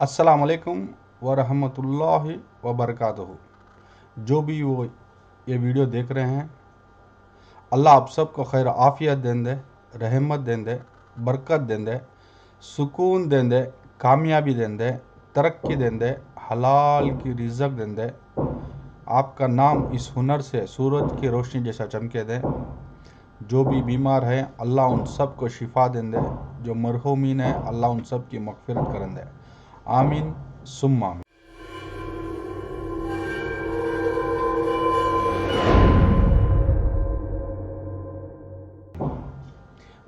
अस्सलाम वालेकुम व रहमतुल्लाहि व बरकातहू। जो भी वो ये वीडियो देख रहे हैं, अल्लाह आप सबको खैर आफियत दें दे, रहमत दें दे, बरकत दें दे, सुकून दें दे, कामयाबी दें दे, तरक्की दें दे, हलाल की रिज़्क़ दें दे। आपका नाम इस हुनर से सूरज की रोशनी जैसा चमके दे। जो भी बीमार है अल्लाह उन सब को शिफा दें दे। जो मरहूमीन है अल्लाह उन सब की मगफिरत करें दे। आमीन सुम्मा आमीन।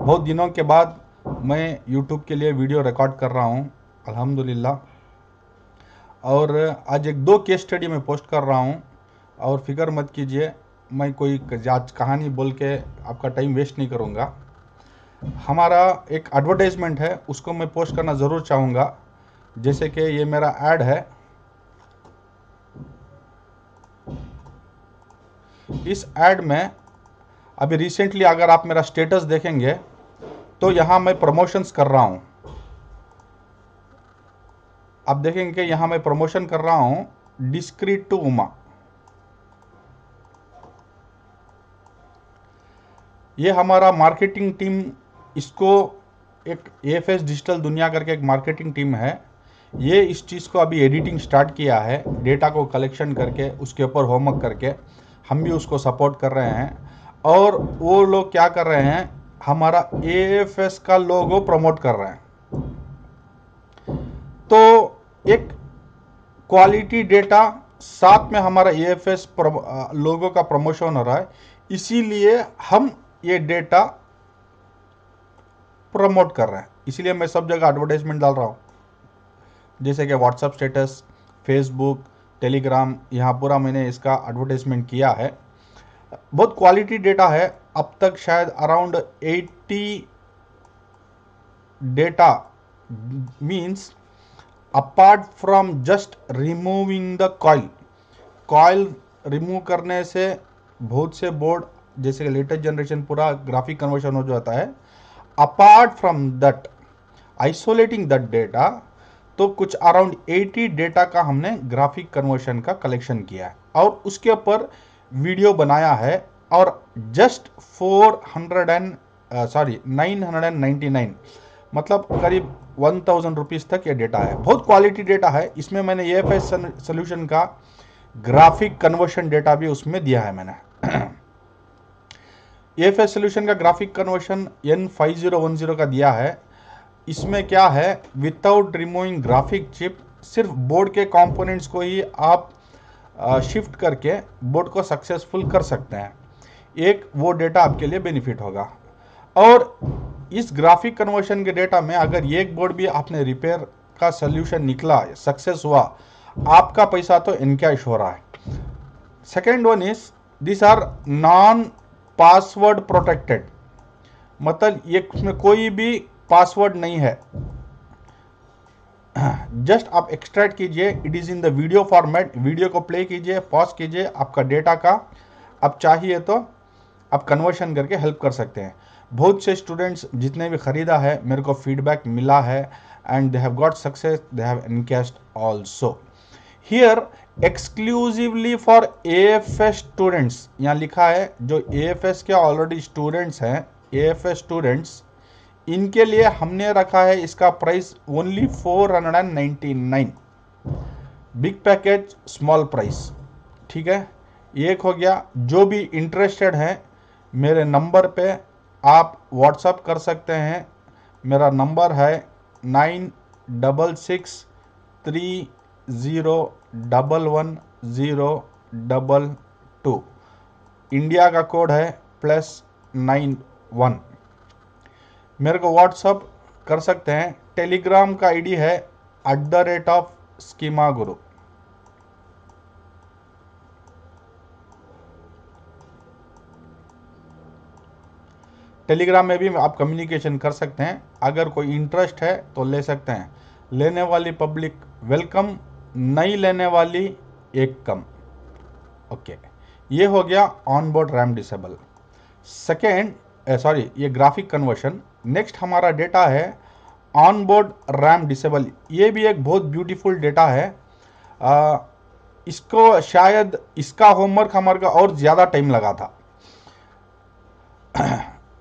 बहुत दिनों के बाद मैं YouTube के लिए वीडियो रिकॉर्ड कर रहा हूँ, अल्हम्दुलिल्लाह। और आज एक दो केस स्टडी में पोस्ट कर रहा हूँ। और फिक्र मत कीजिए, मैं कोई आज कहानी बोल के आपका टाइम वेस्ट नहीं करूँगा। हमारा एक एडवर्टाइजमेंट है, उसको मैं पोस्ट करना ज़रूर चाहूँगा। जैसे कि ये मेरा ऐड है। इस ऐड में अभी रिसेंटली अगर आप मेरा स्टेटस देखेंगे तो यहाँ मैं प्रमोशंस कर रहा हूँ। आप देखेंगे कि यहाँ मैं प्रमोशन कर रहा हूँ डिस्क्रीट टू उमा। ये हमारा मार्केटिंग टीम, इसको एक AFS डिजिटल दुनिया करके एक मार्केटिंग टीम है। ये इस चीज़ को अभी एडिटिंग स्टार्ट किया है, डेटा को कलेक्शन करके उसके ऊपर होमवर्क करके हम भी उसको सपोर्ट कर रहे हैं। और वो लोग क्या कर रहे हैं, हमारा AFS का लोगो प्रमोट कर रहे हैं। तो एक क्वालिटी डेटा साथ में हमारा AFS लोगो का प्रमोशन हो रहा है, इसीलिए हम ये डेटा प्रमोट कर रहे हैं। इसीलिए मैं सब जगह एडवर्टाइजमेंट डाल रहा हूँ, जैसे कि व्हाट्सएप स्टेटस, फेसबुक, टेलीग्राम, यहाँ पूरा मैंने इसका एडवर्टाइजमेंट किया है। बहुत क्वालिटी डेटा है। अब तक शायद around 80 data means apart from just removing the coil remove करने से बहुत से बोर्ड, जैसे कि लेटेस्ट जनरेशन पूरा ग्राफिक कन्वर्शन हो जाता है। Apart from that isolating that data, तो कुछ अराउंड 80 डेटा का हमने ग्राफिक कन्वर्शन का कलेक्शन किया है और उसके ऊपर वीडियो बनाया है। और जस्ट 999 मतलब करीब 1000 रुपीज़ तक ये डेटा है। बहुत क्वालिटी डेटा है। इसमें मैंने AFS सोल्यूशन का ग्राफिक कन्वर्शन डेटा भी उसमें दिया है मैंने। AFS सोल्यूशन का ग्राफिक कन्वर्शन N5010 का दिया है। इसमें क्या है, विदाउट रिमूविंग ग्राफिक चिप, सिर्फ बोर्ड के कंपोनेंट्स को ही आप शिफ्ट करके बोर्ड को सक्सेसफुल कर सकते हैं। एक वो डेटा आपके लिए बेनिफिट होगा। और इस ग्राफिक कन्वर्शन के डेटा में अगर एक बोर्ड भी आपने रिपेयर का सोल्यूशन निकला, सक्सेस हुआ, आपका पैसा तो इनकैश हो रहा है। Second one is this are non password protected, मतलब ये उसमें कोई भी पासवर्ड नहीं है। जस्ट आप एक्सट्रैक्ट कीजिए, it is in the video format, video को प्ले कीजिए, पॉज कीजिए, आपका डेटा का आप चाहिए तो आप कन्वर्शन करके हेल्प कर सकते हैं। बहुत से स्टूडेंट्स जितने भी खरीदा है, मेरे को फीडबैक मिला है and they have got success, they have encashed also. Here exclusively for AFS students, यहाँ लिखा है जो AFS के ऑलरेडी स्टूडेंट्स हैं, AFS स्टूडेंट्स, इनके लिए हमने रखा है इसका price only 499। Big package, small price, ठीक है। एक हो गया। जो भी इंटरेस्टेड हैं, मेरे नंबर पे आप व्हाट्सअप कर सकते हैं। मेरा नंबर है 9666301102। इंडिया का कोड है +91। मेरे को व्हाट्सअप कर सकते हैं। टेलीग्राम का ID है @schemaguru। टेलीग्राम में भी आप कम्युनिकेशन कर सकते हैं। अगर कोई इंटरेस्ट है तो ले सकते हैं। लेने वाली पब्लिक वेलकम, नहीं लेने वाली एक कम। ओके, ये हो गया on board RAM disable. Second, ये ग्राफिक कन्वर्शन। नेक्स्ट हमारा डेटा है ऑन बोर्ड रैम डिसेबल, ये भी एक बहुत ब्यूटीफुल डेटा है। इसको शायद इसका होमवर्क हमारे का और ज़्यादा टाइम लगा था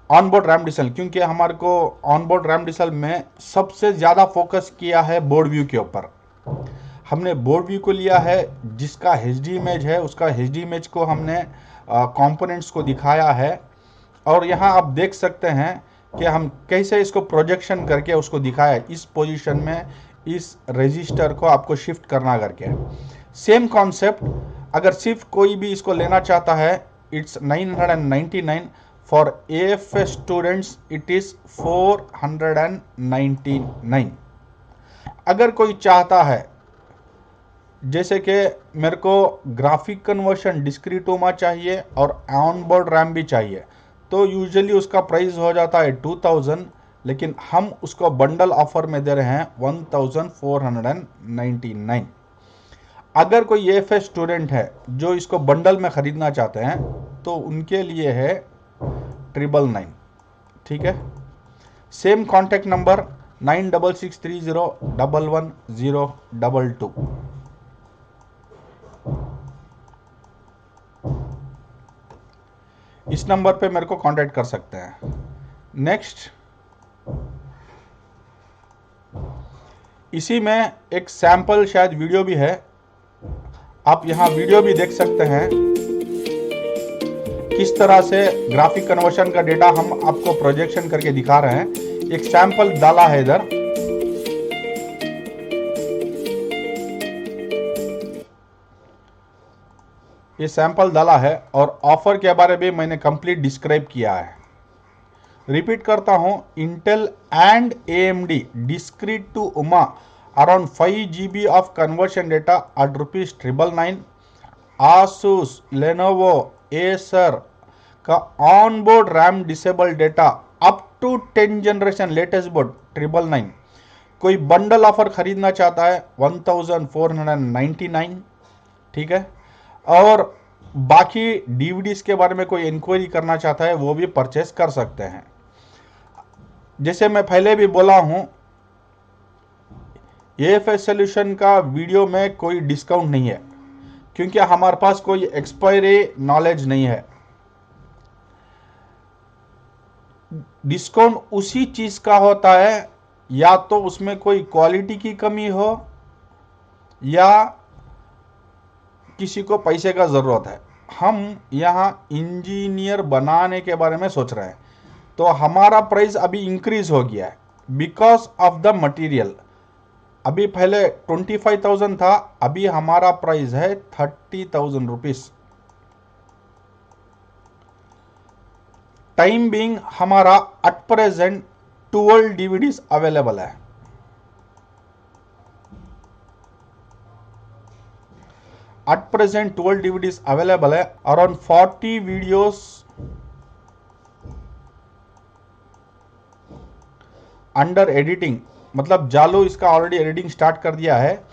ऑन बोर्ड रैम डिसेबल, क्योंकि हमारे को ऑन बोर्ड रैम डिसेबल में सबसे ज़्यादा फोकस किया है बोर्ड व्यू के ऊपर। हमने बोर्ड व्यू को लिया है, जिसका एचडी इमेज है उसका एचडी इमेज को हमने कंपोनेंट्स को दिखाया है, और यहाँ आप देख सकते हैं कि हम कैसे इसको प्रोजेक्शन करके उसको दिखाया है, इस पोजीशन में इस रजिस्टर को आपको शिफ्ट करना करके। सेम कॉन्सेप्ट, अगर सिर्फ कोई भी इसको लेना चाहता है, it's 999, for AFS students it is 499। अगर कोई चाहता है जैसे कि मेरे को ग्राफिक कन्वर्शन डिस्क्रीटोमा चाहिए और ऑन बोर्ड रैम भी चाहिए, तो यूजुअली उसका प्राइस हो जाता है 2000, लेकिन हम उसको बंडल ऑफर में दे रहे हैं 1499। अगर कोई AFS स्टूडेंट है जो इसको बंडल में ख़रीदना चाहते हैं तो उनके लिए है 999, ठीक है। Same contact number 9663011022। इस नंबर पे मेरे को कांटेक्ट कर सकते हैं। नेक्स्ट, इसी में एक सैंपल शायद वीडियो भी है, आप यहाँ वीडियो भी देख सकते हैं किस तरह से ग्राफिक कन्वर्शन का डेटा हम आपको प्रोजेक्शन करके दिखा रहे हैं। एक सैंपल डाला है इधर, ये सैंपल डाला है, और ऑफर के बारे में मैंने कंप्लीट डिस्क्राइब किया है। रिपीट करता हूं, Intel and AMD discrete to उमा around 5 GB of conversion data at ₹999। Asus, Lenovo, Acer का on board RAM disable data up to 10 generation latest board 999। कोई बंडल ऑफर खरीदना चाहता है 1499, ठीक है। और बाकी DVDs के बारे में कोई इंक्वायरी करना चाहता है वो भी परचेस कर सकते हैं। जैसे मैं पहले भी बोला हूं, AFS सॉल्यूशन का वीडियो में कोई डिस्काउंट नहीं है, क्योंकि हमारे पास कोई एक्सपायरी नॉलेज नहीं है। डिस्काउंट उसी चीज का होता है या तो उसमें कोई क्वालिटी की कमी हो या किसी को पैसे का जरूरत है। हम यहाँ इंजीनियर बनाने के बारे में सोच रहे हैं, तो हमारा प्राइस अभी इंक्रीज हो गया है बिकॉज ऑफ द मटेरियल। अभी पहले 25,000 था, अभी हमारा प्राइस है 30,000 रुपीज। टाइम बीइंग हमारा एट प्रेजेंट 12 DVDs अवेलेबल है। एट प्रेजेंट 12 DVDs अवेलेबल है। अराउंड 40 वीडियोस अंडर एडिटिंग, मतलब जालो इसका ऑलरेडी एडिटिंग स्टार्ट कर दिया है,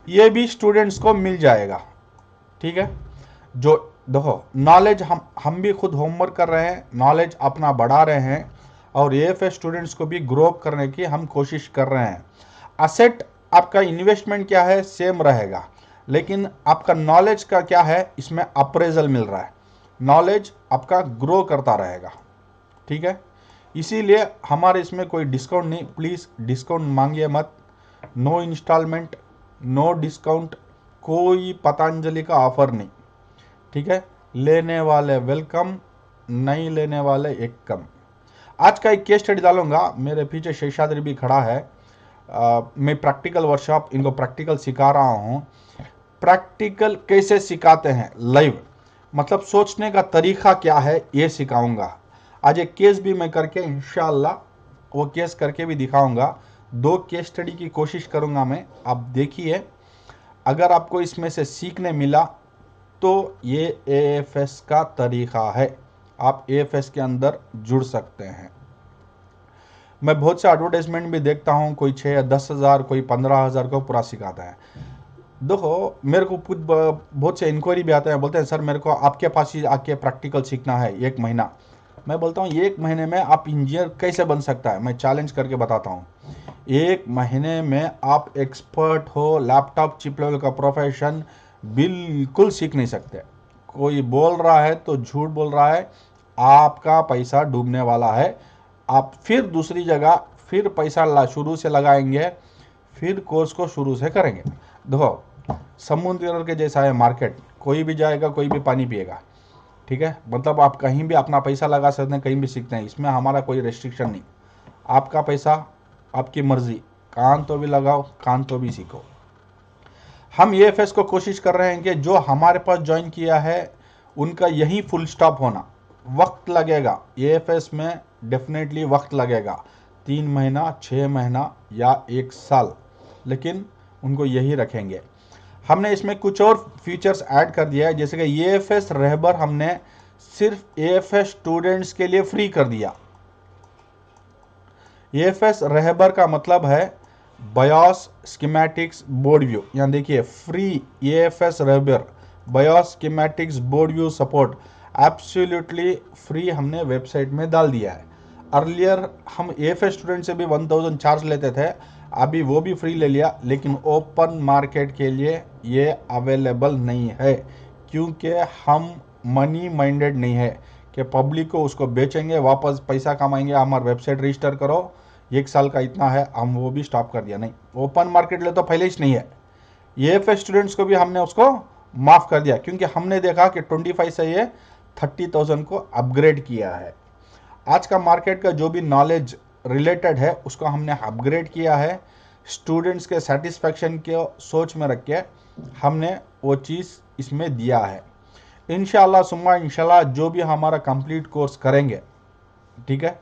ये भी स्टूडेंट्स को मिल जाएगा, ठीक है। जो देखो नॉलेज हम भी खुद होमवर्क कर रहे हैं, नॉलेज अपना बढ़ा रहे हैं, और AFS स्टूडेंट्स को भी ग्रो अप करने की हम कोशिश कर रहे हैं। असेट आपका इन्वेस्टमेंट क्या है सेम रहेगा, लेकिन आपका नॉलेज का क्या है, इसमें अप्रेजल मिल रहा है, नॉलेज आपका ग्रो करता रहेगा, ठीक है। इसीलिए हमारे इसमें कोई डिस्काउंट नहीं, प्लीज़ डिस्काउंट मांगिए मत। नो इंस्टॉलमेंट, नो डिस्काउंट, कोई पतंजलि का ऑफर नहीं, ठीक है। लेने वाले वेलकम, नहीं लेने वाले एक कम। आज का एक केस स्टडी डालूंगा, मेरे पीछे शेषाद्री भी खड़ा है। मैं प्रैक्टिकल वर्कशॉप इनको प्रैक्टिकल सिखा रहा हूँ। प्रैक्टिकल कैसे सिखाते हैं, लाइव, मतलब सोचने का तरीका क्या है ये सिखाऊंगा। आज एक केस भी मैं करके इंशाल्लाह वो केस करके भी दिखाऊंगा। 2 केस स्टडी की कोशिश करूंगा मैं, आप देखिए। अगर आपको इसमें से सीखने मिला तो ये AFS का तरीका है, आप AFS के अंदर जुड़ सकते हैं। मैं बहुत से एडवर्टाइजमेंट भी देखता हूँ, कोई 6 या 10 हज़ार, कोई 15,000 को पूरा सिखाता है। देखो मेरे को बहुत से इंक्वायरी भी आते हैं, बोलते हैं सर मेरे को आपके पास ही आके प्रैक्टिकल सीखना है 1 महीना। मैं बोलता हूँ 1 महीने में आप इंजीनियर कैसे बन सकता है, मैं चैलेंज करके बताता हूँ। 1 महीने में आप एक्सपर्ट हो, लैपटॉप चिप लेवल का प्रोफेशन बिल्कुल सीख नहीं सकते। कोई बोल रहा है तो झूठ बोल रहा है, आपका पैसा डूबने वाला है। आप फिर दूसरी जगह फिर पैसा शुरू से लगाएंगे, फिर कोर्स को शुरू से करेंगे। देखो, समुद्र के जैसा है मार्केट, कोई भी जाएगा कोई भी पानी पिएगा, ठीक है। मतलब आप कहीं भी अपना पैसा लगा सकते हैं, कहीं भी सीखते हैं, इसमें हमारा कोई रेस्ट्रिक्शन नहीं। आपका पैसा, आपकी मर्जी, कान तो भी लगाओ, कान तो भी सीखो। हम एएफएस को कोशिश कर रहे हैं कि जो हमारे पास ज्वाइन किया है उनका यही फुल स्टॉप होना। वक्त लगेगा एएफएस में, डेफिनेटली वक्त लगेगा, 3 महीना, 6 महीना या 1 साल, लेकिन उनको यही रखेंगे। हमने इसमें कुछ और फीचर्स ऐड कर दिया है, जैसे कि एएफएस रहबर हमने सिर्फ एएफएस स्टूडेंट्स के लिए फ्री कर दिया। एएफएस रहबर का मतलब है बायोस स्कीमेटिक्स बोर्ड व्यू। यहाँ देखिए, फ्री एएफएस रहबर BIOS schematics board view support absolutely free हमने वेबसाइट में डाल दिया है। अर्लियर हम एएफएस स्टूडेंट से भी 1000 चार्ज लेते थे, अभी वो भी फ्री ले लिया, लेकिन ओपन मार्केट के लिए ये अवेलेबल नहीं है, क्योंकि हम मनी माइंडेड नहीं है कि पब्लिक को उसको बेचेंगे, वापस पैसा कमाएंगे, हमारी वेबसाइट रजिस्टर करो, 1 साल का इतना है, हम वो भी स्टॉप कर दिया। नहीं, ओपन मार्केट ले तो पहले ही नहीं है। एएफएस स्टूडेंट्स को भी हमने उसको माफ कर दिया, क्योंकि हमने देखा कि 25 से ये 30,000 को अपग्रेड किया है। आज का मार्केट का जो भी नॉलेज रिलेटेड है उसको हमने अपग्रेड किया है। स्टूडेंट्स के सेटिस्फैक्शन के सोच में रख के हमने वो चीज़ इसमें दिया है। इंशाल्लाह सुम्मा इंशाल्लाह जो भी हमारा कंप्लीट कोर्स करेंगे, ठीक है,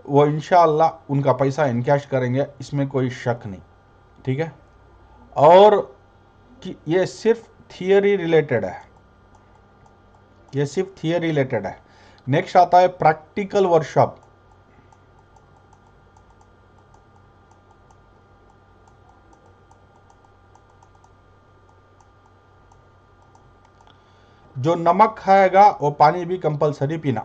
वो इंशाल्लाह उनका पैसा इनकैश करेंगे, इसमें कोई शक नहीं, ठीक है। और कि ये सिर्फ थियरी रिलेटेड है, ये सिर्फ थियरी रिलेटेड है। नेक्स्ट आता है प्रैक्टिकल वर्कशॉप। जो नमक खाएगा वो पानी भी कंपलसरी पीना।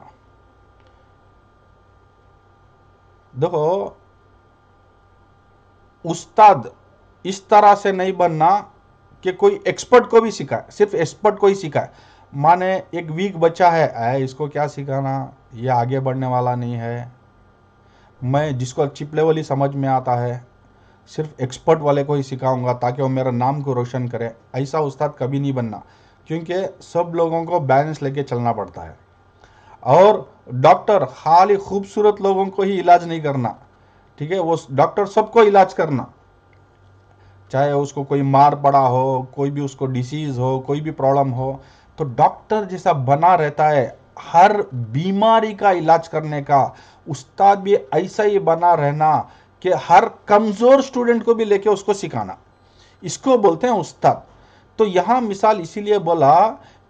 देखो, उस्ताद इस तरह से नहीं बनना कि कोई एक्सपर्ट को भी सिखाए, सिर्फ एक्सपर्ट को ही सिखाए। माने एक वीक बच्चा है, इसको क्या सिखाना, ये आगे बढ़ने वाला नहीं है, मैं जिसको चिप लेवल ही समझ में आता है सिर्फ एक्सपर्ट वाले को ही सिखाऊंगा ताकि वो मेरा नाम को रोशन करे, ऐसा उस्ताद कभी नहीं बनना, क्योंकि सब लोगों को बैलेंस लेके चलना पड़ता है। और डॉक्टर खाली खूबसूरत लोगों को ही इलाज नहीं करना, ठीक है, वो डॉक्टर सबको इलाज करना, चाहे उसको कोई मार पड़ा हो, कोई भी उसको डिसीज हो, कोई भी प्रॉब्लम हो, तो डॉक्टर जैसा बना रहता है हर बीमारी का इलाज करने का। उस्ताद भी ऐसा ही बना रहना कि हर कमजोर स्टूडेंट को भी लेके उसको सिखाना, इसको बोलते हैं उस्ताद। तो यहां मिसाल इसीलिए बोला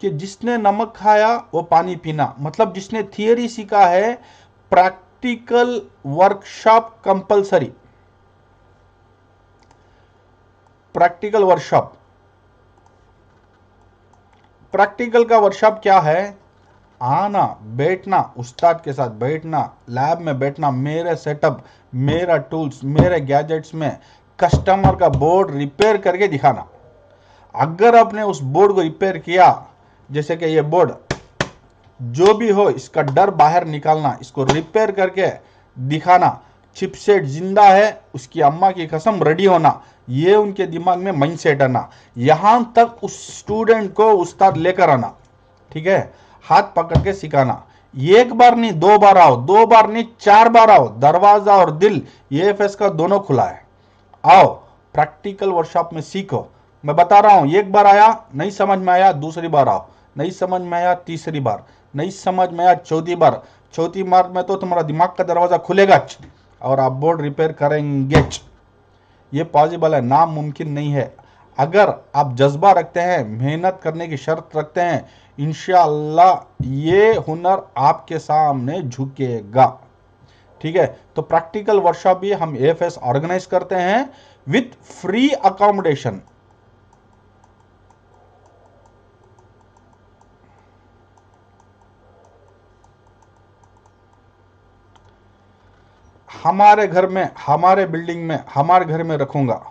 कि जिसने नमक खाया वो पानी पीना, मतलब जिसने थियरी सीखा है, practical workshop compulsory. Practical workshop, practical का वर्कशॉप क्या है, आना, बैठना, उस्ताद के साथ बैठना, लैब में बैठना, मेरे सेटअप, मेरा टूल्स, मेरे गैजेट्स में कस्टमर का बोर्ड रिपेयर करके दिखाना। अगर आपने उस बोर्ड को रिपेयर किया, जैसे कि ये बोर्ड जो भी हो इसका डर बाहर निकालना, इसको रिपेयर करके दिखाना, चिपसेट जिंदा है, उसकी अम्मा की कसम रेडी होना, ये उनके दिमाग में माइंड सेट आना, यहां तक उस स्टूडेंट को उस्ताद लेकर आना, ठीक है, हाथ पकड़ के सिखाना। एक बार नहीं, 2 बार आओ, 2 बार नहीं 4 बार आओ, दरवाजा और दिल एएफएस का दोनों खुला है। आओ प्रैक्टिकल वर्कशॉप में सीखो। मैं बता रहा हूं, एक बार आया नहीं समझ में आया, दूसरी बार आओ, नहीं समझ में आया तीसरी बार, नहीं समझ में आया चौथी बार, चौथी बार में तो तुम्हारा दिमाग का दरवाजा खुलेगा और आप बोर्ड रिपेयर करेंगे। ये पॉसिबल है, नामुमकिन नहीं है। अगर आप जज्बा रखते हैं, मेहनत करने की शर्त रखते हैं, इंशाअल्लाह ये हुनर आपके सामने झुकेगा, ठीक है। तो प्रैक्टिकल वर्कशॉप भी हम एएफएस ऑर्गेनाइज करते हैं विथ फ्री अकोमोडेशन। हमारे घर में, हमारे बिल्डिंग में, हमारे घर में रखूंगा।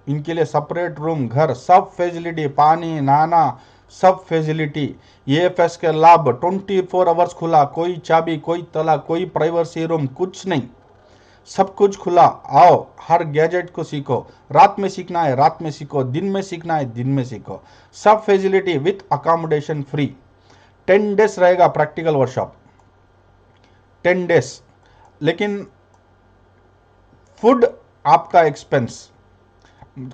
इनके लिए सेपरेट रूम, घर, सब फैसिलिटी, पानी, नहाना, सब फैसिलिटी। EFS के लाभ 24 आवर्स खुला, कोई चाबी, कोई ताला, कोई प्राइवेसी रूम, कुछ नहीं, सब कुछ खुला। आओ, हर गैजेट को सीखो। रात में सीखना है रात में सीखो, दिन में सीखना है दिन में सीखो। सब facility with accommodation free. 10 days रहेगा प्रैक्टिकल वर्कशॉप, 10 डेज। लेकिन फूड आपका एक्सपेंस,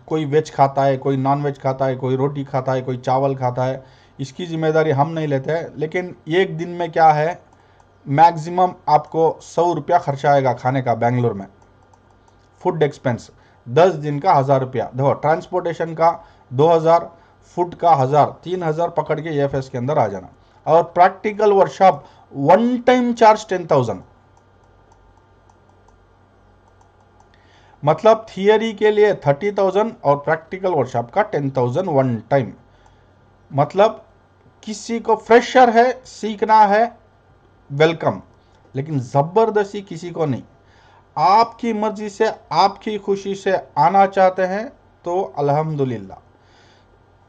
कोई वेज खाता है, कोई नॉन वेज खाता है, कोई रोटी खाता है, कोई चावल खाता है, इसकी जिम्मेदारी हम नहीं लेते हैं। लेकिन एक दिन में क्या है, मैक्सिमम आपको 100 रुपया खर्चा आएगा खाने का बेंगलोर में, फूड एक्सपेंस। 10 दिन का 1000 रुपया। देखो, ट्रांसपोर्टेशन का 2000, फूड का 1000, 3000 पकड़ के EFS के अंदर आ जाना। और practical workshop one time charge 10,000, मतलब थियरी के लिए 30,000 और प्रैक्टिकल वर्कशॉप का 10,000 वन टाइम। मतलब किसी को फ्रेशर है, सीखना है, वेलकम, लेकिन जबरदस्ती किसी को नहीं। आपकी मर्जी से, आपकी खुशी से आना चाहते हैं तो अल्हम्दुलिल्लाह।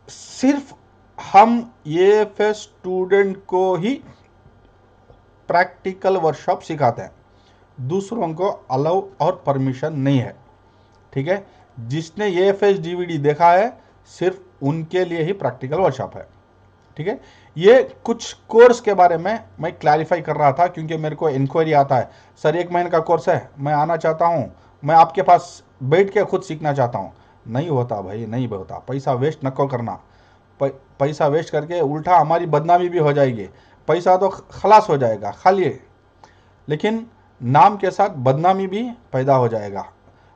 सिर्फ हम EFS स्टूडेंट को ही प्रैक्टिकल वर्कशॉप सिखाते हैं, दूसरों को अलाउ और परमिशन नहीं है। ठीक है, जिसने EFS DVD देखा है सिर्फ उनके लिए ही प्रैक्टिकल वर्कशॉप है। ठीक है, ये कुछ कोर्स के बारे में मैं क्लैरिफाई कर रहा था, क्योंकि मेरे को इंक्वायरी आता है, सर 1 महीने का कोर्स है, मैं आना चाहता हूँ, मैं आपके पास बैठ के खुद सीखना चाहता हूँ। नहीं होता भाई, नहीं होता। पैसा वेस्ट नको करना। पैसा वेस्ट करके उल्टा हमारी बदनामी भी हो जाएगी। पैसा तो खलास हो जाएगा, खाली, लेकिन नाम के साथ बदनामी भी पैदा हो जाएगा।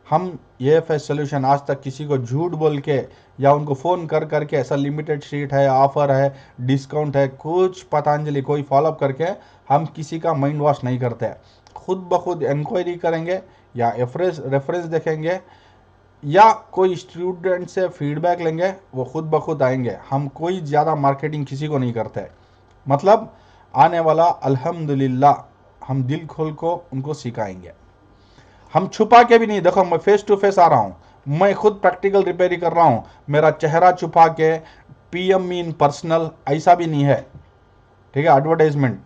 हम EFS सोल्यूशन आज तक किसी को झूठ बोल के या उनको फ़ोन कर करके ऐसा लिमिटेड सीट है, ऑफर है, डिस्काउंट है, कुछ पतंजलि कोई फॉलोअप करके हम किसी का माइंड वॉश नहीं करते। खुद ब खुद इंक्वायरी करेंगे या रेफरेंस देखेंगे या कोई स्टूडेंट से फीडबैक लेंगे, वो खुद ब खुद आएंगे। हम कोई ज़्यादा मार्केटिंग किसी को नहीं करते। मतलब आने वाला अल्हम्दुलिल्लाह हम दिल खोल को उनको सिखाएंगे। हम छुपा के भी नहीं, देखो मैं फेस टू फेस आ रहा हूँ, मैं खुद प्रैक्टिकल रिपेयरिंग कर रहा हूँ। मेरा चेहरा छुपा के PM इन पर्सनल ऐसा भी नहीं है। ठीक है, एडवर्टाइजमेंट,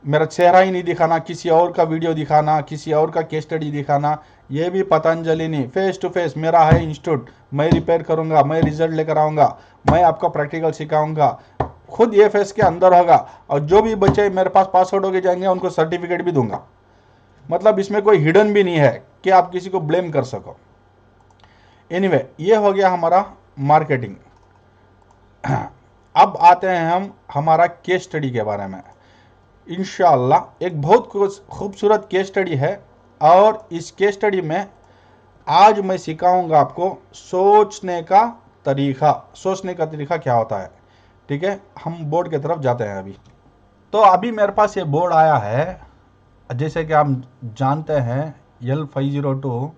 मेरा चेहरा ही नहीं दिखाना, किसी और का वीडियो दिखाना, किसी और का केस स्टडी दिखाना, ये भी पतंजलि नहीं। फेस टू फेस मेरा है इंस्टीट्यूट, मैं रिपेयर करूंगा, मैं रिजल्ट लेकर आऊँगा, मैं आपका प्रैक्टिकल सिखाऊंगा, खुद EFS के अंदर होगा। और जो भी बच्चे मेरे पास आउट होके जाएंगे उनको सर्टिफिकेट भी दूंगा। मतलब इसमें कोई हिडन भी नहीं है कि आप किसी को ब्लेम कर सको। एनीवे, ये हो गया हमारा मार्केटिंग। अब आते हैं हम हमारा केस स्टडी के बारे में। इंशाअल्लाह एक बहुत खूबसूरत केस स्टडी है, और इस केस स्टडी में आज मैं सिखाऊंगा आपको सोचने का तरीका। सोचने का तरीका क्या होता है। ठीक है, हम बोर्ड की तरफ जाते हैं अभी। तो अभी मेरे पास ये बोर्ड आया है, जैसे कि आप जानते हैं L502,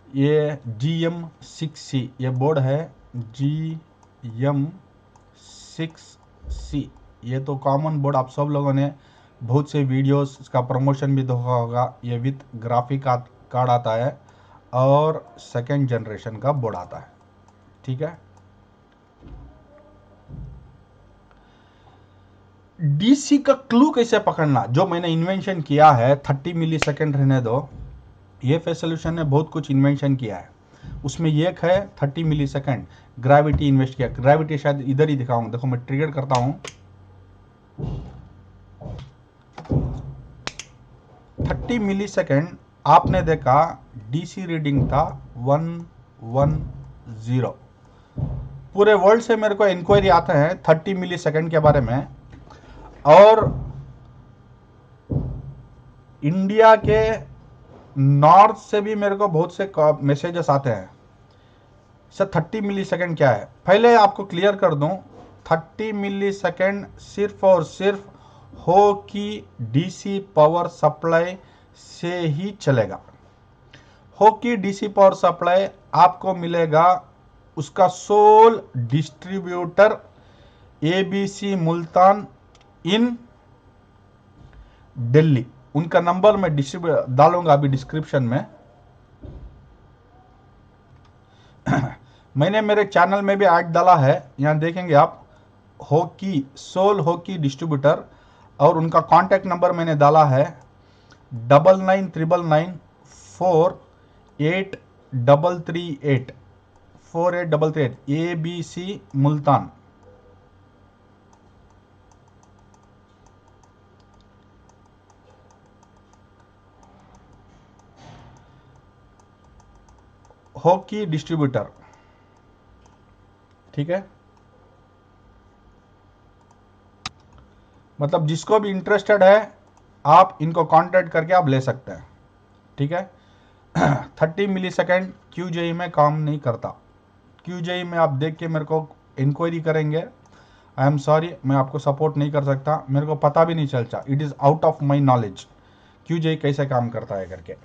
ये GM6C ये बोर्ड है, GM6C। ये तो कॉमन बोर्ड, आप सब लोगों ने बहुत से वीडियोस, इसका प्रमोशन भी देखा होगा। ये विथ ग्राफिक कार्ड आता है और सेकेंड जनरेशन का बोर्ड आता है। ठीक है, DC का क्लू कैसे पकड़ना, जो मैंने इन्वेंशन किया है, 30 मिलीसेकंड रहने दो। EFS सोल्यूशन ने बहुत कुछ इन्वेंशन किया है, उसमें एक है 30 मिलीसेकंड ग्रेविटी इन्वेस्ट किया। ग्रेविटी शायद इधर ही दिखाऊंगा, देखो मैं ट्रिगर करता हूं। 30 मिलीसेकंड आपने देखा, DC रीडिंग था 110। पूरे वर्ल्ड से मेरे को इंक्वायरी आते हैं 30 मिलीसेकंड के बारे में, और इंडिया के नॉर्थ से भी मेरे को बहुत से मैसेजेस आते हैं। सर 30 मिलीसेकंड क्या है? पहले आपको क्लियर कर दूं, 30 मिलीसेकंड सिर्फ और सिर्फ हो कि DC पावर सप्लाई से ही चलेगा। हो कि DC पावर सप्लाई आपको मिलेगा उसका सोल डिस्ट्रीब्यूटर ABC मुल्तान इन दिल्ली, उनका नंबर मैं डालूंगा अभी डिस्क्रिप्शन में। मैंने मेरे चैनल में भी ऐड डाला है, यहाँ देखेंगे आप, हॉकी सोल हॉकी डिस्ट्रीब्यूटर, और उनका कांटेक्ट नंबर मैंने डाला है 9999483338 ABC मुल्तान। हॉकी डिस्ट्रीब्यूटर, ठीक है। मतलब जिसको भी इंटरेस्टेड है आप इनको कांटेक्ट करके आप ले सकते हैं, ठीक है। 30 मिली सेकेंड QJE में काम नहीं करता। QJE में आप देख के मेरे को इंक्वायरी करेंगे, आई एम सॉरी, मैं आपको सपोर्ट नहीं कर सकता, मेरे को पता भी नहीं चलता, it is out of my knowledge QJE कैसे काम करता है करके।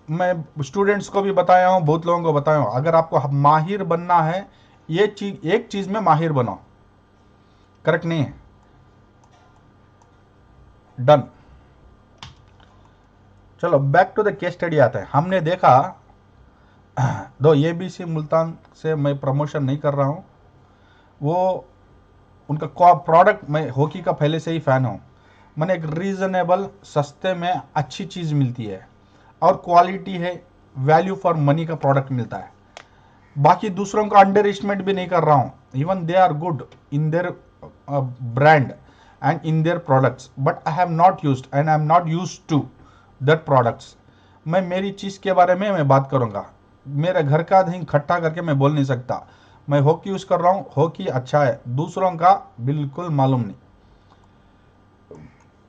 मैं स्टूडेंट्स को भी बताया हूँ, बहुत लोगों को बताया हूँ, अगर आपको माहिर बनना है ये चीज, एक चीज में माहिर बनो, करेक्ट नहीं है, डन। चलो back to the case study आते हैं। हमने देखा, दो ABC मुल्तान से मैं प्रमोशन नहीं कर रहा हूँ, वो उनका प्रोडक्ट, मैं हॉकी का पहले से ही फैन हूँ। मैंने एक रीजनेबल सस्ते में अच्छी चीज़ मिलती है और क्वालिटी है, वैल्यू फॉर मनी का प्रोडक्ट मिलता है। बाकी दूसरों का अंडर एस्टिमेट भी नहीं कर रहा हूँ, even they are good in their brand and in their products, but I have not used and I am not used to that products. मैं मेरी चीज़ के बारे में मैं बात करूँगा, मेरे घर का दही खट्टा करके मैं बोल नहीं सकता। मैं हॉकी यूज़ कर रहा हूँ, हॉकी अच्छा है, दूसरों का बिल्कुल मालूम नहीं।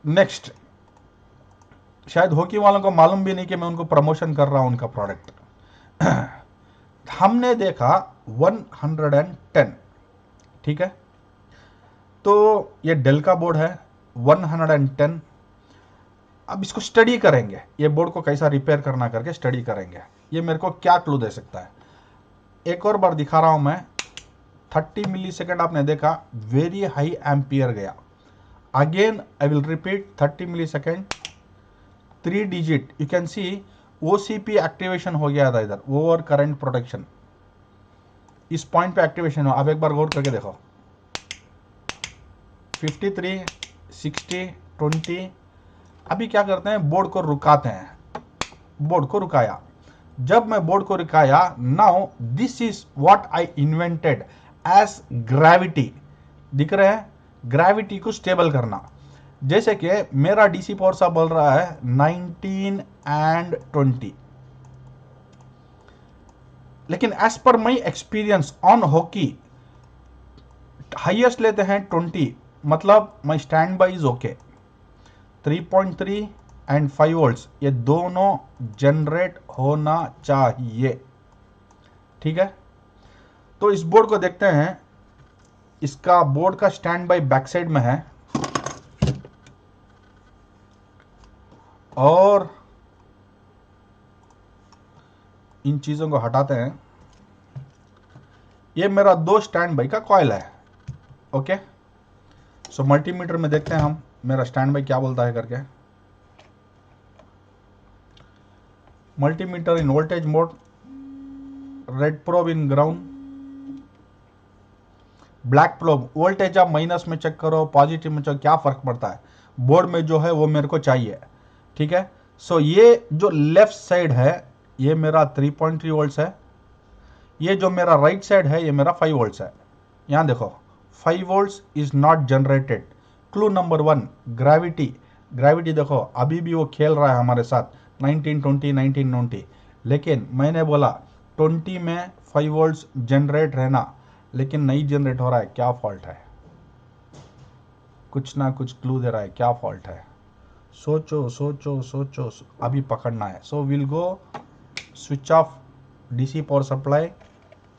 नेक्स्ट, शायद हॉकी वालों को मालूम भी नहीं कि मैं उनको प्रमोशन कर रहा हूं उनका प्रोडक्ट। हमने देखा 110, ठीक है। तो ये डेल का बोर्ड है 110। अब इसको स्टडी करेंगे, ये बोर्ड को कैसा रिपेयर करना करके स्टडी करेंगे, ये मेरे को क्या क्लू दे सकता है। एक और बार दिखा रहा हूं मैं, 30 मिली सेकेंड आपने देखा, वेरी हाई एम्पियर गया। Again I will repeat, 30 millisecond, 3 digit, you can see OCP activation हो गया था इधर, ओवर करंट प्रोटेक्शन, इस पॉइंट पे एक्टिवेशन हो। अब एक बार गौर करके देखो, 53, 60, 20। अभी क्या करते हैं, बोर्ड को रुकाते हैं, बोर्ड को रुकाया। जब मैं बोर्ड को रुकाया, now this is what I invented as gravity. दिख रहे हैं, ग्रेविटी को स्टेबल करना। जैसे कि मेरा DC पावर साहब बोल रहा है 19 and 20, लेकिन as per my experience on hockey highest लेते हैं 20, मतलब my standby is okay. 3.3 and 5 volts ये दोनों जनरेट होना चाहिए, ठीक है। तो इस बोर्ड को देखते हैं, इसका बोर्ड का स्टैंड बाई बैक साइड में है, और इन चीजों को हटाते हैं। ये मेरा 2 स्टैंड बाई का कॉइल है, ओके। सो मल्टीमीटर में देखते हैं हम मेरा स्टैंड बाई क्या बोलता है करके। Multimeter in voltage mode, red probe in ground, black probe voltage आप माइनस में चेक करो, पॉजिटिव में चेक, क्या फर्क पड़ता है, बोर्ड में जो है वो मेरे को चाहिए, ठीक है। सो ये जो लेफ्ट साइड है ये मेरा 3.3 वोल्ट्स है, ये जो मेरा राइट साइड है ये मेरा 5 वोल्ट्स है। यहां देखो 5 volts is not generated. Clue number 1, gravity. Gravity देखो अभी भी वो खेल रहा है हमारे साथ 1920 1920, लेकिन मैंने बोला 20 में 5 वोल्ट्स जनरेट रहना, लेकिन नहीं जनरेट हो रहा है, क्या फॉल्ट है। कुछ ना कुछ क्लू दे रहा है, क्या फॉल्ट है, सोचो सोचो सोचो, अभी पकड़ना है। So will go switch off DC power supply,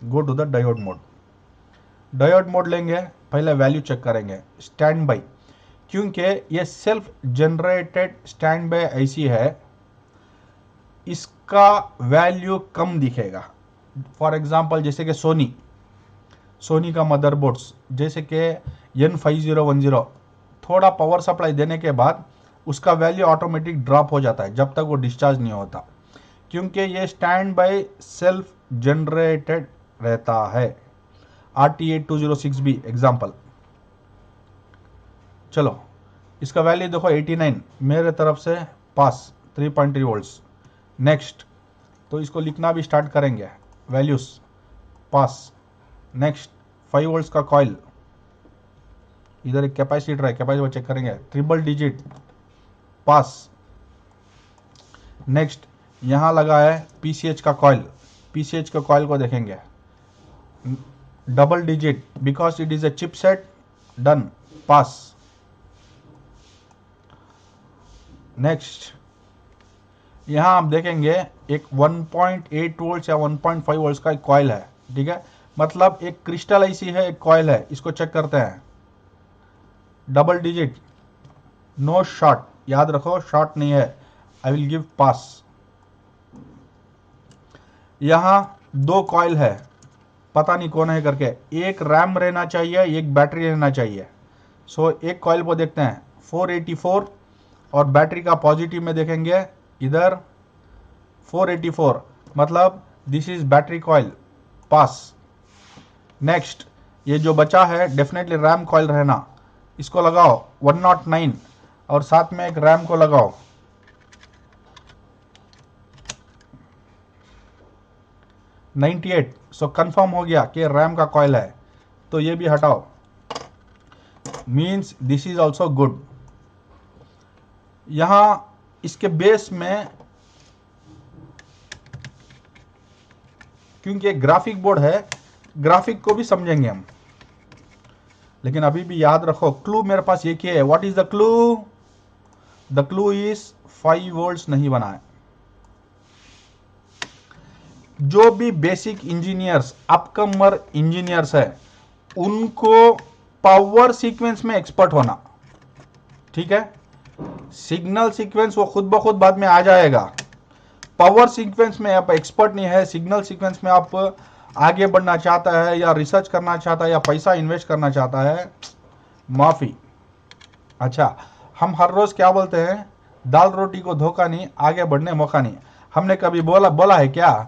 go to the diode mode. Diode mode लेंगे, पहले वैल्यू चेक करेंगे स्टैंड बाई, क्योंकि ये सेल्फ जनरेटेड स्टैंड बाई ऐसी है, इसका वैल्यू कम दिखेगा। फॉर एग्जांपल जैसे कि सोनी का मदरबोर्ड्स, जैसे कि N5010, थोड़ा पावर सप्लाई देने के बाद उसका वैल्यू ऑटोमेटिक ड्रॉप हो जाता है जब तक वो डिस्चार्ज नहीं होता, क्योंकि ये स्टैंड बाय सेल्फ जनरेटेड रहता है। RT8206B example. चलो इसका वैल्यू देखो 89, मेरे तरफ से पास 3.3 वोल्ट्स। नेक्स्ट, तो इसको लिखना भी स्टार्ट करेंगे, वैल्यूज पास। नेक्स्ट 5 वोल्ट्स का कॉइल, इधर एक कैपेसिटर है, कैपेसिटर चेक करेंगे, ट्रिपल डिजिट पास। नेक्स्ट यहां लगा है PCH का कॉइल, PCH का कॉइल को देखेंगे, double digit because it is a chipset, done, pass. Next यहां आप देखेंगे एक 1.8 वोल्ट या 1.5 वोल्ट का एक कॉइल है, ठीक है, मतलब एक क्रिस्टल ऐसी है, एक कॉइल है, इसको चेक करते हैं, डबल डिजिट, नो शॉर्ट, याद रखो शॉर्ट नहीं है, आई विल गिव पास। यहां 2 कॉइल है, पता नहीं कौन है करके, एक रैम रहना चाहिए, एक बैटरी रहना चाहिए। सो एक कॉइल को देखते हैं 484 और बैटरी का पॉजिटिव में देखेंगे इधर 484, मतलब this is battery coil, pass. Next ये जो बचा है डेफिनेटली रैम कॉइल रहना, इसको लगाओ 109 और साथ में एक रैम को लगाओ, $98। सो कंफर्म हो गया कि रैम का कॉइल है, तो ये भी हटाओ, means this is also good. यहां इसके बेस में, क्योंकि एक ग्राफिक बोर्ड है, ग्राफिक को भी समझेंगे हम, लेकिन अभी भी याद रखो क्लू मेरे पास ये क्या है, what is the clue? The clue is 5 volts नहीं बना है। जो भी बेसिक इंजीनियर्स, अपकमर इंजीनियर्स है, उनको पावर सीक्वेंस में एक्सपर्ट होना, ठीक है। सिग्नल सीक्वेंस वो खुद ब खुद बाद में आ जाएगा, पावर सीक्वेंस में आप एक्सपर्ट नहीं है, सिग्नल सीक्वेंस में आप आगे बढ़ना चाहता है या रिसर्च करना चाहता है या पैसा इन्वेस्ट करना चाहता है, माफी। अच्छा, हम हर रोज क्या बोलते हैं, दाल रोटी को धोखा नहीं, आगे बढ़ने मौका नहीं। हमने कभी बोला है क्या,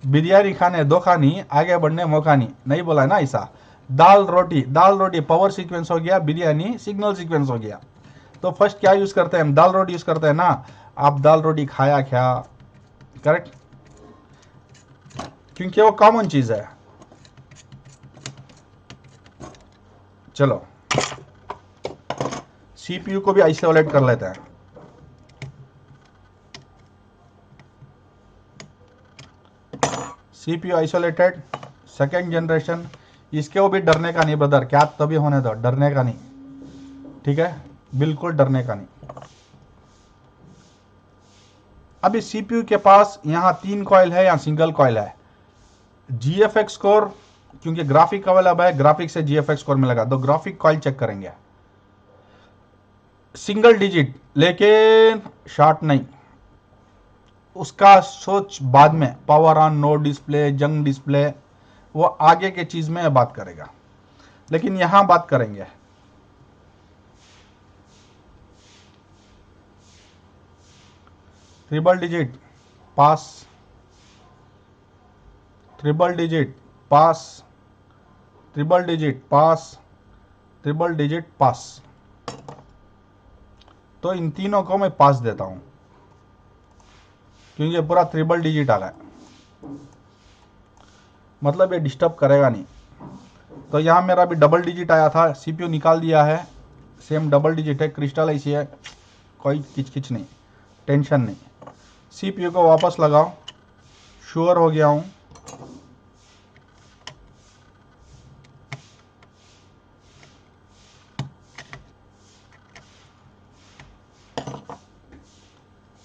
बिरयानी खाने धोखा नहीं, आगे बढ़ने मौका नहीं? नहीं बोला है ना ऐसा। दाल रोटी पावर सीक्वेंस हो गया, बिरयानी सिग्नल सीक्वेंस हो गया। तो फर्स्ट क्या यूज करते हैं हम, दाल रोटी यूज करते हैं ना। आप दाल रोटी खाया क्या, करेक्ट, क्योंकि वो कॉमन चीज है। चलो सीपीयू को भी आइसोलेट कर लेते हैं। CPU isolated, second generation. इसके वो भी डरने का नहीं ब्रदर, क्या तभी होने दो, डरने का नहीं, ठीक है, बिल्कुल डरने का नहीं। अभी सीपीयू के पास यहां 3 कॉइल है या सिंगल कॉइल है। GFX कोर, क्योंकि ग्राफिक अवेलेबल है, ग्राफिक से GFX कोर मिलेगा, तो ग्राफिक कॉइल चेक करेंगे, सिंगल डिजिट, लेकिन शॉर्ट नहीं, उसका सोच बाद में, पावर ऑन, नो डिस्प्ले, जंग डिस्प्ले, वो आगे के चीज में बात करेगा, लेकिन यहां बात करेंगे। ट्रिपल डिजिट पास, ट्रिपल डिजिट पास, ट्रिपल डिजिट पास, ट्रिपल डिजिट पास। तो इन तीनों को मैं पास देता हूं, क्योंकि पूरा ट्रिपल डिजिट आ रहा है, मतलब ये डिस्टर्ब करेगा नहीं। तो यहां मेरा भी डबल डिजिट आया था, सीपीयू निकाल दिया है, सेम डबल डिजिट है, क्रिस्टल ऐसी है, कोई किचकिच नहीं, टेंशन नहीं। सीपीयू को वापस लगाओ, श्योर हो गया हूं।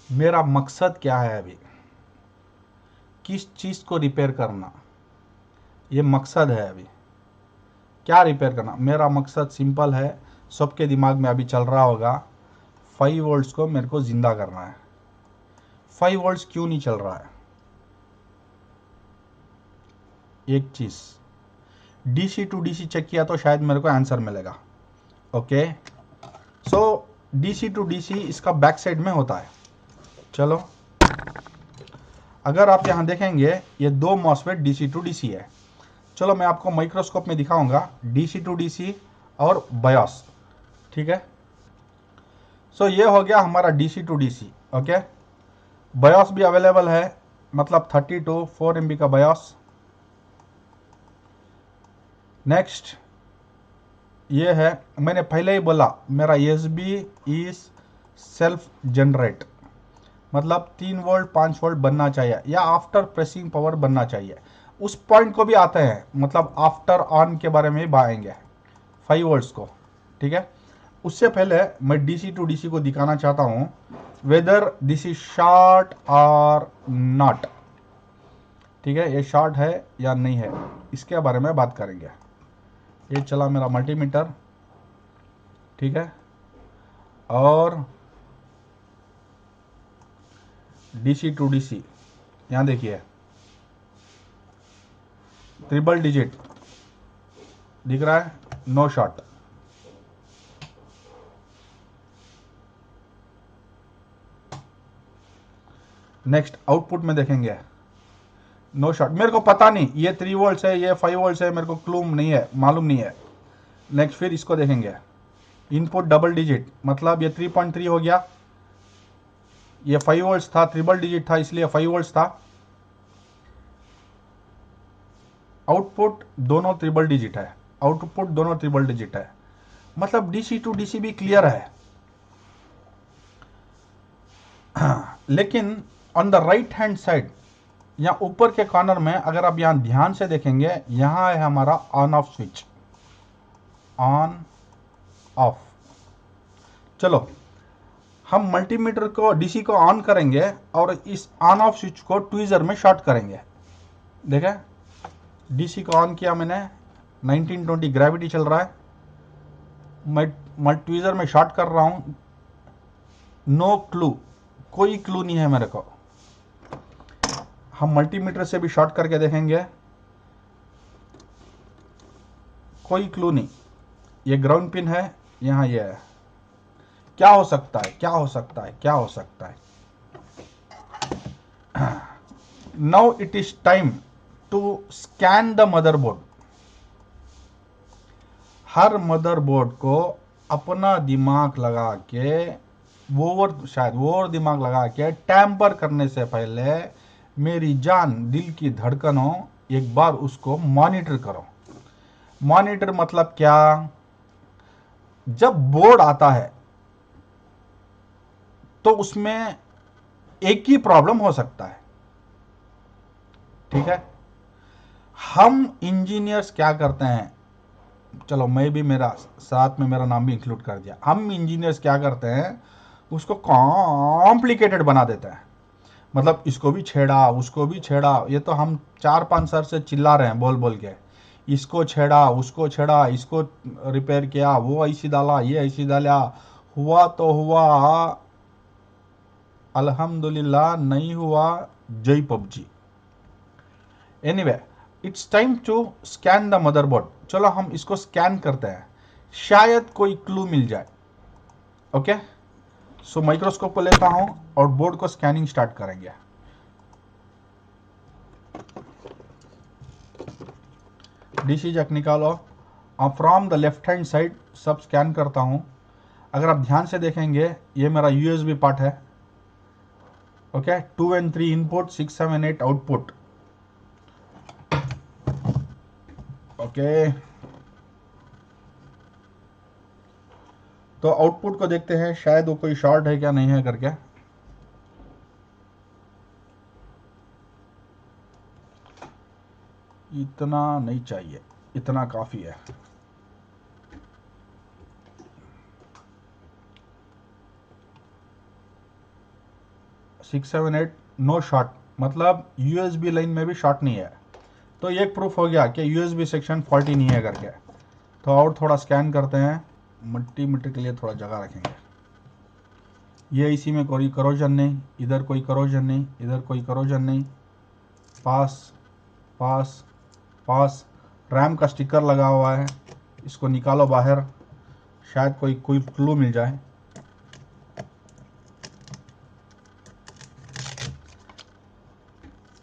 मेरा मकसद क्या है अभी, किस चीज को रिपेयर करना, ये मकसद है अभी। क्या रिपेयर करना, मेरा मकसद सिंपल है, सबके दिमाग में अभी चल रहा होगा, 5 वोल्ट्स को मेरे को जिंदा करना है। 5 वोल्ट्स क्यों नहीं चल रहा है? एक चीज, DC टू DC चेक किया तो शायद मेरे को आंसर मिलेगा। Okay, so DC to DC इसका बैक साइड में होता है। चलो, अगर आप यहाँ देखेंगे ये दो मॉसफेट डीसी टू डीसी है। चलो मैं आपको माइक्रोस्कोप में दिखाऊंगा डीसी टू डीसी और बायोस, ठीक है। सो ये हो गया हमारा DC to DC, okay. BIOS भी अवेलेबल है, मतलब 32 4 MB का बायोस। नेक्स्ट ये है, मैंने पहले ही बोला मेरा एसबी इज सेल्फ जनरेट, मतलब 3 वोल्ट 5 वोल्ट बनना चाहिए या आफ्टर प्रेसिंग पावर बनना चाहिए। उस पॉइंट को भी आते हैं, मतलब आफ्टर ऑन के बारे में भी आएंगे 5 वोल्ट्स को, ठीक है। उससे पहले मैं डीसी टू डीसी को दिखाना चाहता हूं वेदर दिस इज शॉर्ट और नॉट, ठीक है। ये शॉर्ट है या नहीं है, इसके बारे में बात करेंगे। ये चला मेरा मल्टीमीटर, ठीक है। और डीसी टू डीसी यहाँ देखिए, ट्रिपल डिजिट दिख रहा है, नो शॉर्ट। नेक्स्ट आउटपुट में देखेंगे, नो शॉर्ट। मेरे को पता नहीं ये 3 वोल्ट्स है ये 5 वोल्ट्स है, मेरे को क्लूम नहीं है, मालूम नहीं है। नेक्स्ट फिर इसको देखेंगे, इनपुट डबल डिजिट, मतलब ये 3.3 हो गया, ये 5 वोल्ट्स था, ट्रिपल डिजिट था इसलिए 5 वोल्ट्स था। आउटपुट दोनों ट्रिपल डिजिट है, आउटपुट दोनों ट्रिपल डिजिट है, मतलब डीसी टू डीसी भी क्लियर है। लेकिन on the right hand side या ऊपर के कॉर्नर में अगर आप यहां ध्यान से देखेंगे, यहां है हमारा on off switch, on off. चलो हम मल्टीमीटर को डीसी को ऑन करेंगे और इस ऑन ऑफ स्विच को ट्वीजर में शॉर्ट करेंगे। देखें, डीसी को ऑन किया मैंने, 1920 ग्रेविटी चल रहा है, मैं ट्वीजर में शॉर्ट कर रहा हूं, नो क्लू, कोई क्लू नहीं है मेरे को। हम मल्टीमीटर से भी शॉर्ट करके देखेंगे, कोई क्लू नहीं। ये ग्राउंड पिन है, यहां ये है। क्या हो सकता है, क्या हो सकता है, क्या हो सकता है? Now it is time to scan the motherboard. हर मदरबोर्ड को अपना दिमाग लगा के, ओवर दिमाग लगा के टैंपर करने से पहले मेरी जान, दिल की धड़कनों, एक बार उसको मॉनिटर करो। मॉनिटर मतलब क्या? जब बोर्ड आता है तो उसमें एक ही प्रॉब्लम हो सकता है, ठीक है। हम इंजीनियर्स क्या करते हैं, चलो मैं भी मेरा साथ में मेरा नाम भी इंक्लूड कर दिया, हम इंजीनियर्स क्या करते हैं, उसको कॉम्प्लिकेटेड बना देते हैं। मतलब इसको भी छेड़ा, उसको भी छेड़ा, ये तो हम 4-5 सर से चिल्ला रहे हैं बोल बोल के, इसको छेड़ा, उसको छेड़ा, इसको रिपेयर किया, वो ऐसी डाला, ये ऐसी डाला, हुआ तो हुआ अल्हम्दुलिल्लाह, नहीं हुआ जय PUBG. Anyway, it's time to scan the motherboard. चलो हम इसको स्कैन करते हैं, शायद कोई क्लू मिल जाए। ओके, सो माइक्रोस्कोप को लेता हूं और बोर्ड को स्कैनिंग स्टार्ट करेंगे। डीसी जैक निकालो, from the left hand side सब स्कैन करता हूं। अगर आप ध्यान से देखेंगे, ये मेरा यूएसबी पार्ट है, okay. 2 and 3 input, 6, 7, 8 output, okay. तो आउटपुट को देखते हैं, शायद वो कोई शॉर्ट है क्या नहीं है करके। इतना नहीं चाहिए, इतना काफी है। सिक्स 7 8 नो शॉर्ट, मतलब यूएसबी लाइन में भी शॉर्ट नहीं है। तो एक प्रूफ हो गया कि यूएसबी सेक्शन फॉल्टी नहीं है करके। तो और थोड़ा स्कैन करते हैं, मल्टीमीटर के लिए थोड़ा जगह रखेंगे। ये इसी में कोई करोजन नहीं, इधर कोई करोजन नहीं, इधर कोई करोजन नहीं, पास पास पास। रैम का स्टिकर लगा हुआ है, इसको निकालो बाहर, शायद कोई क्लू मिल जाए।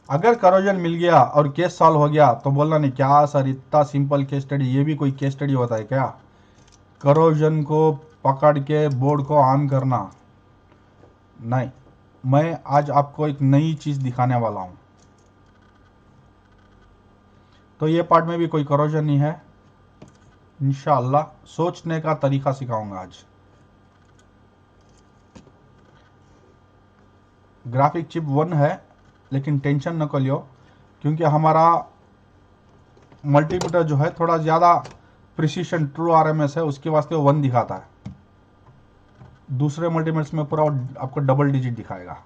अगर करोजन मिल गया और केस सॉल्व हो गया तो बोलना नहीं क्या सर इतना सिंपल केस स्टडी, ये भी कोई केस स्टडी होता है क्या? करोजन को पकड़ के बोर्ड को ऑन करना नहीं। मैं आज आपको एक नई चीज दिखाने वाला हूं। तो ये पार्ट में भी कोई करोजन नहीं है, इंशाअल्लाह सोचने का तरीका सिखाऊंगा आज। ग्राफिक चिप 1 है, लेकिन टेंशन न कर लियो, क्योंकि हमारा मल्टीमीटर जो है थोड़ा ज़्यादा प्रिसीशन ट्रू आरएमएस है, उसके वास्ते वो 1 दिखाता है। दूसरे मल्टीमीटर्स में पूरा आपको डबल डिजिट दिखाएगा।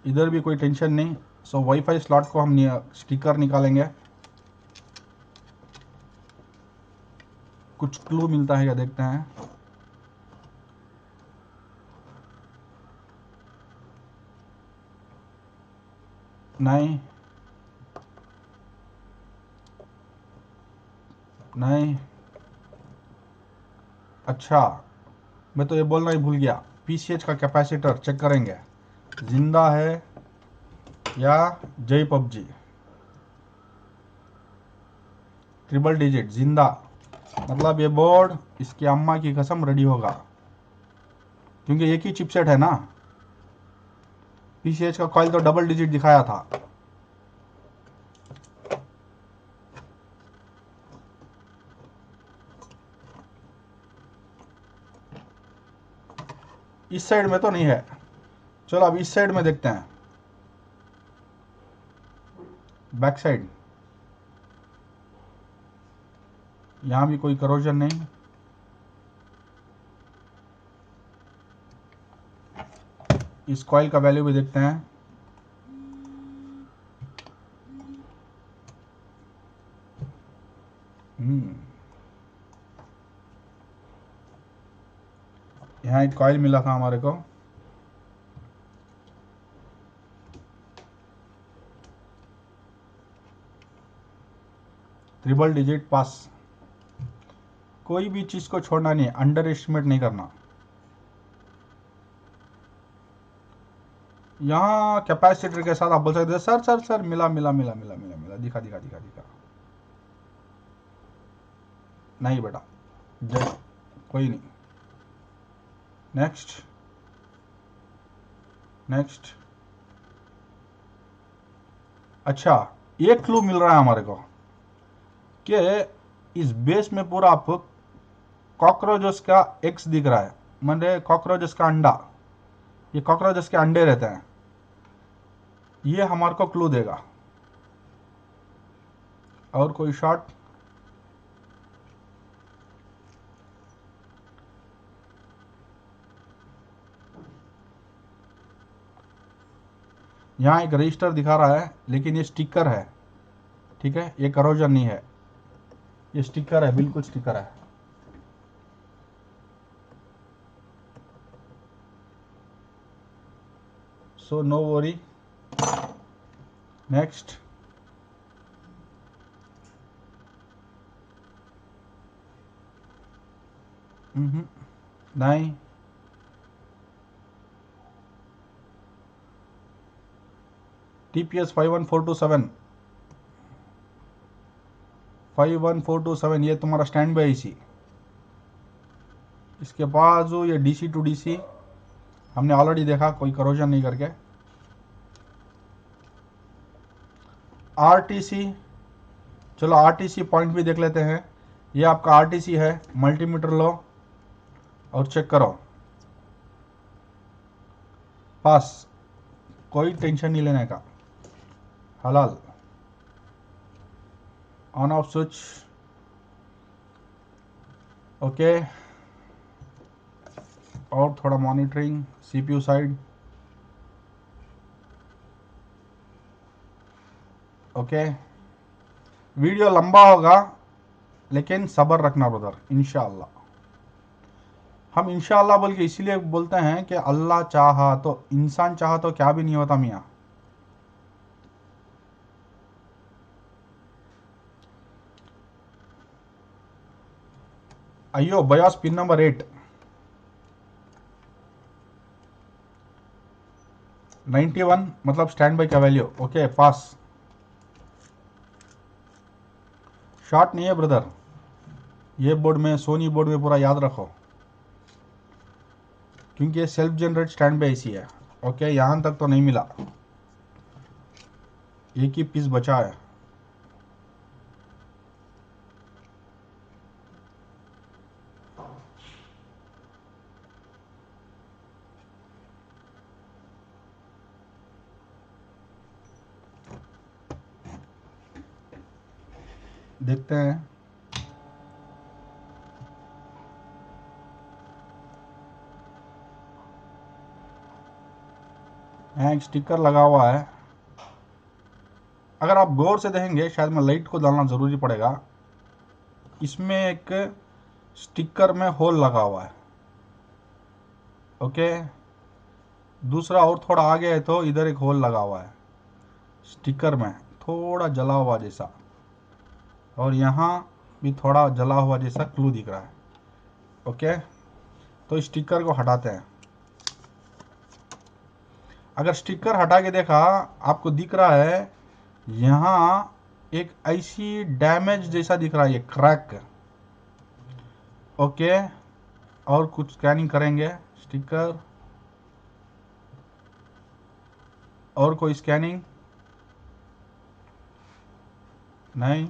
इधर भी कोई टेंशन नहीं। सो वाईफाई स्लॉट को हम स्टिकर निकालेंगे, कुछ क्लू मिलता है क्या देखते हैं। नहीं नहीं, अच्छा मैं तो ये बोलना ही भूल गया, पीसीएच का कैपेसिटर चेक करेंगे जिंदा है या जय पबजी। ट्रिपल डिजिट जिंदा, मतलब ये बोर्ड इसकी अम्मा की कसम रेडी होगा, क्योंकि एक ही चिपसेट है ना। पीसीएच का कॉइल तो डबल डिजिट दिखाया था। इस साइड में तो नहीं है, चलो अब इस साइड में देखते हैं, बैक साइड। यहां भी कोई करोजन नहीं। इस कॉइल का वैल्यू भी देखते हैं। यहाँ एक कॉइल मिला था हमारे को, ट्रिपल डिजिट पास। कोई भी चीज को छोड़ना नहीं, अंडर एस्टिमेट नहीं करना। यहाँ कैपेसिटर के साथ आप बोल सकते हैं सर सर सर मिला मिला मिला मिला मिला मिला, दिखा दिखा दिखा दिखा। नहीं बेटा, कोई नहीं। Next next. अच्छा, एक क्लू मिल रहा है हमारे को कि इस बेस में पूरा आपको कॉकरोचेस का एग्स दिख रहा है, मतलब कॉकरोचेस का अंडा। ये कॉकरोचेस के अंडे रहते हैं, ये हमारे को क्लू देगा। और कोई शॉट? यहाँ एक रजिस्टर दिखा रहा है, लेकिन ये स्टिकर है, ठीक है, ये करोजन नहीं है, ये स्टिकर है, बिल्कुल स्टिकर है। So no worry. नेक्स्ट। नहीं, TPS 51427 51427, ये तुम्हारा स्टैंड बाई आईसी। इसके बाजू ये DC टू DC हमने ऑलरेडी देखा, कोई करोजन नहीं करके। RTC, चलो RTC पॉइंट भी देख लेते हैं। ये आपका RTC है, मल्टीमीटर लो और चेक करो, पास। कोई टेंशन नहीं लेने का, हलाल। On off switch, okay. और थोड़ा monitoring CPU side, okay. Video लंबा होगा, लेकिन सब्र रखना ब्रदर, इंशाअल्लाह। हम इंशाअल्लाह बोल के इसीलिए बोलते हैं कि अल्लाह चाहा तो, इंसान चाहा तो क्या भी नहीं होता मियाँ। अयो बयास पिन नंबर 8 91 मतलब स्टैंड बाई का वैल्यू। ओके पास। शॉर्ट नहीं है ब्रदर, ये बोर्ड में सोनी बोर्ड में पूरा याद रखो, क्योंकि ये सेल्फ जनरेट स्टैंड बाई ऐसी है। ओके यहां तक तो नहीं मिला, एक ही पीस बचा है। देखते हैं। यहाँ एक स्टिकर लगा हुआ है, अगर आप गौर से देखेंगे, शायद मैं लाइट को डालना जरूरी पड़ेगा। इसमें एक स्टिकर में होल लगा हुआ है। ओके दूसरा और थोड़ा आगे है तो इधर एक होल लगा हुआ है स्टिकर में, थोड़ा जला हुआ जैसा, और यहाँ भी थोड़ा जला हुआ जैसा क्लू दिख रहा है। ओके तो स्टिकर को हटाते हैं। अगर स्टिकर हटा के देखा, आपको दिख रहा है यहाँ एक ऐसी डैमेज जैसा दिख रहा है, ये क्रैक। ओके और कुछ स्कैनिंग करेंगे स्टिकर, और कोई स्कैनिंग नहीं।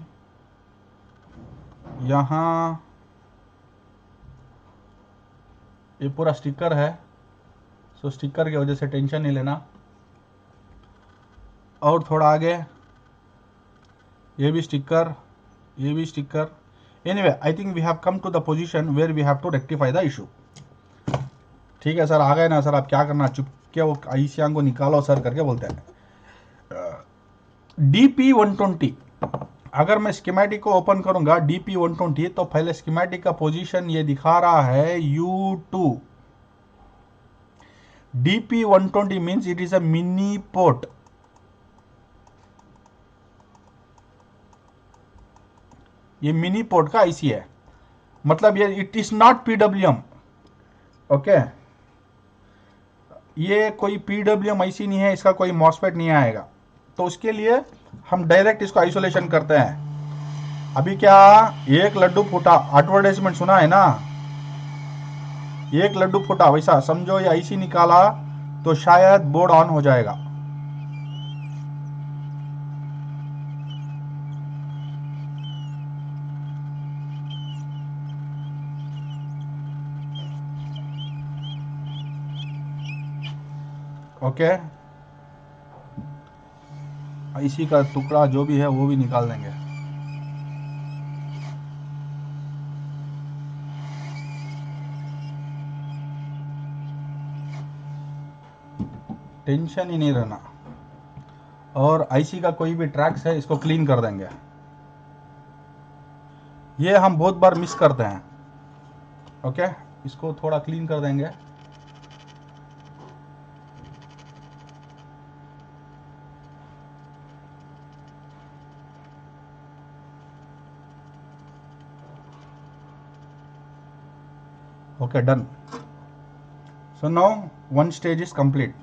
यहाँ ये पूरा स्टिकर है, सो स्टिकर की वजह से टेंशन नहीं लेना। और थोड़ा आगे ये भी स्टिकर, ये भी sticker. Anyway I think we have come to the position where we have to rectify the issue. ठीक है सर, आ गए ना सर, आप क्या करना, चुपके वो आईसीआंग को निकालो सर करके बोलते हैं। DP120, अगर मैं स्कीमेटिक को ओपन करूंगा DP120, तो पहले स्कीमेटिक का पोजीशन ये दिखा रहा है U2। DP120 means it is a mini port. ये मिनी पोर्ट का आईसी है, मतलब ये it is not PWM। Okay ये कोई PWM आईसी नहीं है, इसका कोई मॉसफेट नहीं आएगा, तो उसके लिए हम डायरेक्ट इसको आइसोलेशन करते हैं। अभी क्या एक लड्डू फूटा, एडवर्टाइजमेंट सुना है ना, एक लड्डू फूटा, वैसा समझो ये आईसी निकाला तो शायद बोर्ड ऑन हो जाएगा। ओके आईसी का टुकड़ा जो भी है वो भी निकाल देंगे। टेंशन ही नहीं रहना। और आईसी का कोई भी ट्रैक्स है इसको क्लीन कर देंगे, ये हम बहुत बार मिस करते हैं। ओके इसको थोड़ा क्लीन कर देंगे। Okay done. So now one stage is complete.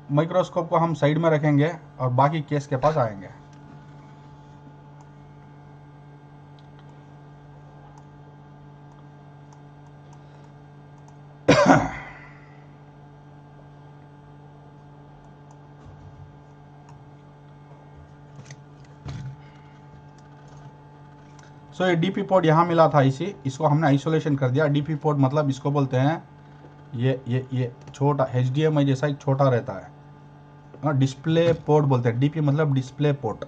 Microscope को हम साइड में रखेंगे और बाकी केस के पास आएंगे। सो ये डीपी पोर्ट यहाँ मिला था इसी, इसको हमने आइसोलेशन कर दिया। डीपी पोर्ट मतलब इसको बोलते हैं ये छोटा HDMI जैसा एक छोटा रहता है, डिस्प्ले पोर्ट बोलते हैं। डीपी मतलब डिस्प्ले पोर्ट।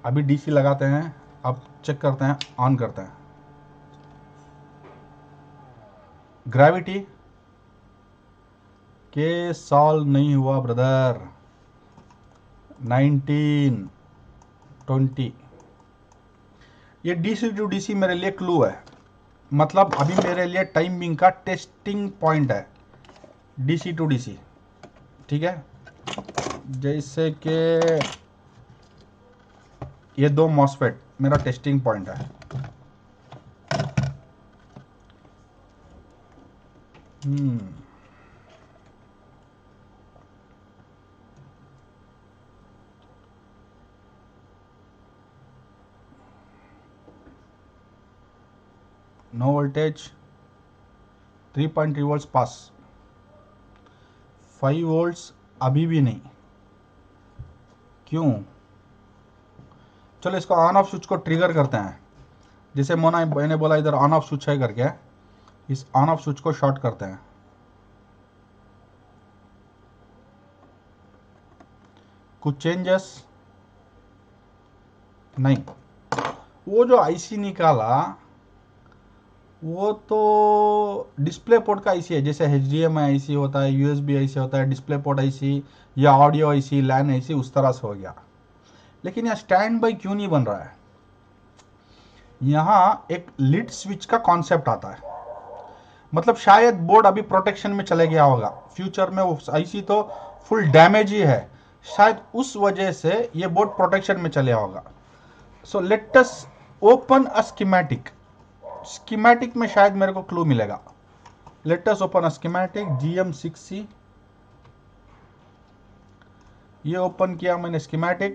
अभी डीसी लगाते हैं, अब चेक करते हैं, ऑन करते हैं। ग्रेविटी के सॉल्व नहीं हुआ ब्रदर। 19 20 ये DC टू DC मेरे लिए क्लू है, मतलब अभी मेरे लिए टाइमिंग का टेस्टिंग पॉइंट है DC टू DC। ठीक है जैसे कि ये दो मॉसफेट मेरा टेस्टिंग पॉइंट है। नो वोल्टेज, 3.3 वोल्ट्स पास, 5 वोल्ट्स अभी भी नहीं, क्यों? चलो इसको ऑन ऑफ स्विच को ट्रिगर करते हैं, जैसे मैंने बोला इधर ऑन ऑफ स्विच है करके, इस ऑन ऑफ स्विच को शॉर्ट करते हैं। कुछ चेंजेस नहीं। वो जो आईसी निकाला वो तो डिस्प्ले पोर्ट का आईसी है, जैसे HDMI आईसी होता है, USB आईसी होता है, डिस्प्ले पोर्ट आईसी या ऑडियो आईसी, लैन आईसी, उस तरह से हो गया। लेकिन यहाँ स्टैंड बाई क्यों नहीं बन रहा है? यहाँ एक लिड स्विच का कॉन्सेप्ट आता है, मतलब शायद बोर्ड अभी प्रोटेक्शन में चले गया होगा, फ्यूचर में वो आईसी तो फुल डैमेज ही है, शायद उस वजह से ये बोर्ड प्रोटेक्शन में चले होगा। So let us open a schematic में शायद मेरे को क्लू मिलेगा। Let us open a schematic, GM6C, ये ओपन किया मैंने स्कीमेटिक।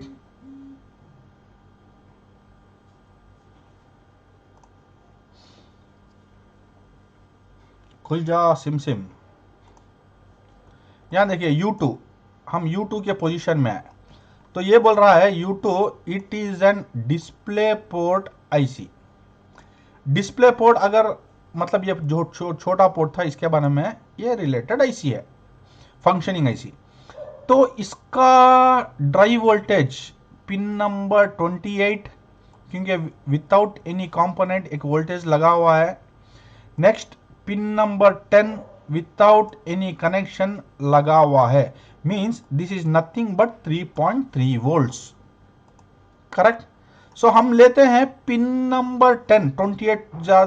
खुल जा सिम। यहां देखिए U2, हम U2 के पोजीशन में है, तो ये बोल रहा है U2 it is an display port IC. Display port अगर मतलब ये जो छोटा पोर्ट था इसके बारे में, ये रिलेटेड आईसी है, फंक्शनिंग आईसी। तो इसका ड्राइव वोल्टेज पिन नंबर 28, क्योंकि विदाउट एनी कंपोनेंट एक वोल्टेज लगा हुआ है। Next pin number 10 without any connection लगा हुआ है, means this is nothing but 3.3 volts, correct. So हम लेते हैं पिन नंबर 10, 28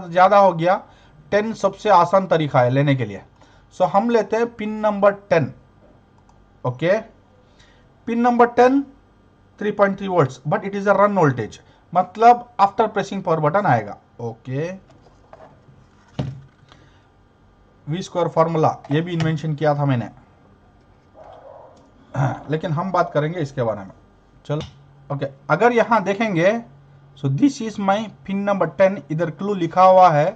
ज्यादा हो गया, 10 सबसे आसान तरीका है लेने के लिए। सो हम लेते हैं pin number 10, okay. Pin number 10 3.3 volts, but it is a run voltage, मतलब आफ्टर प्रेसिंग पावर बटन आएगा, ओके। V² फॉर्मूला ये भी इन्वेंशन किया था मैंने, लेकिन हम बात करेंगे इसके बारे में। चलो ओके, अगर यहां देखेंगे so this is my pin number 10, इधर क्लू लिखा हुआ है।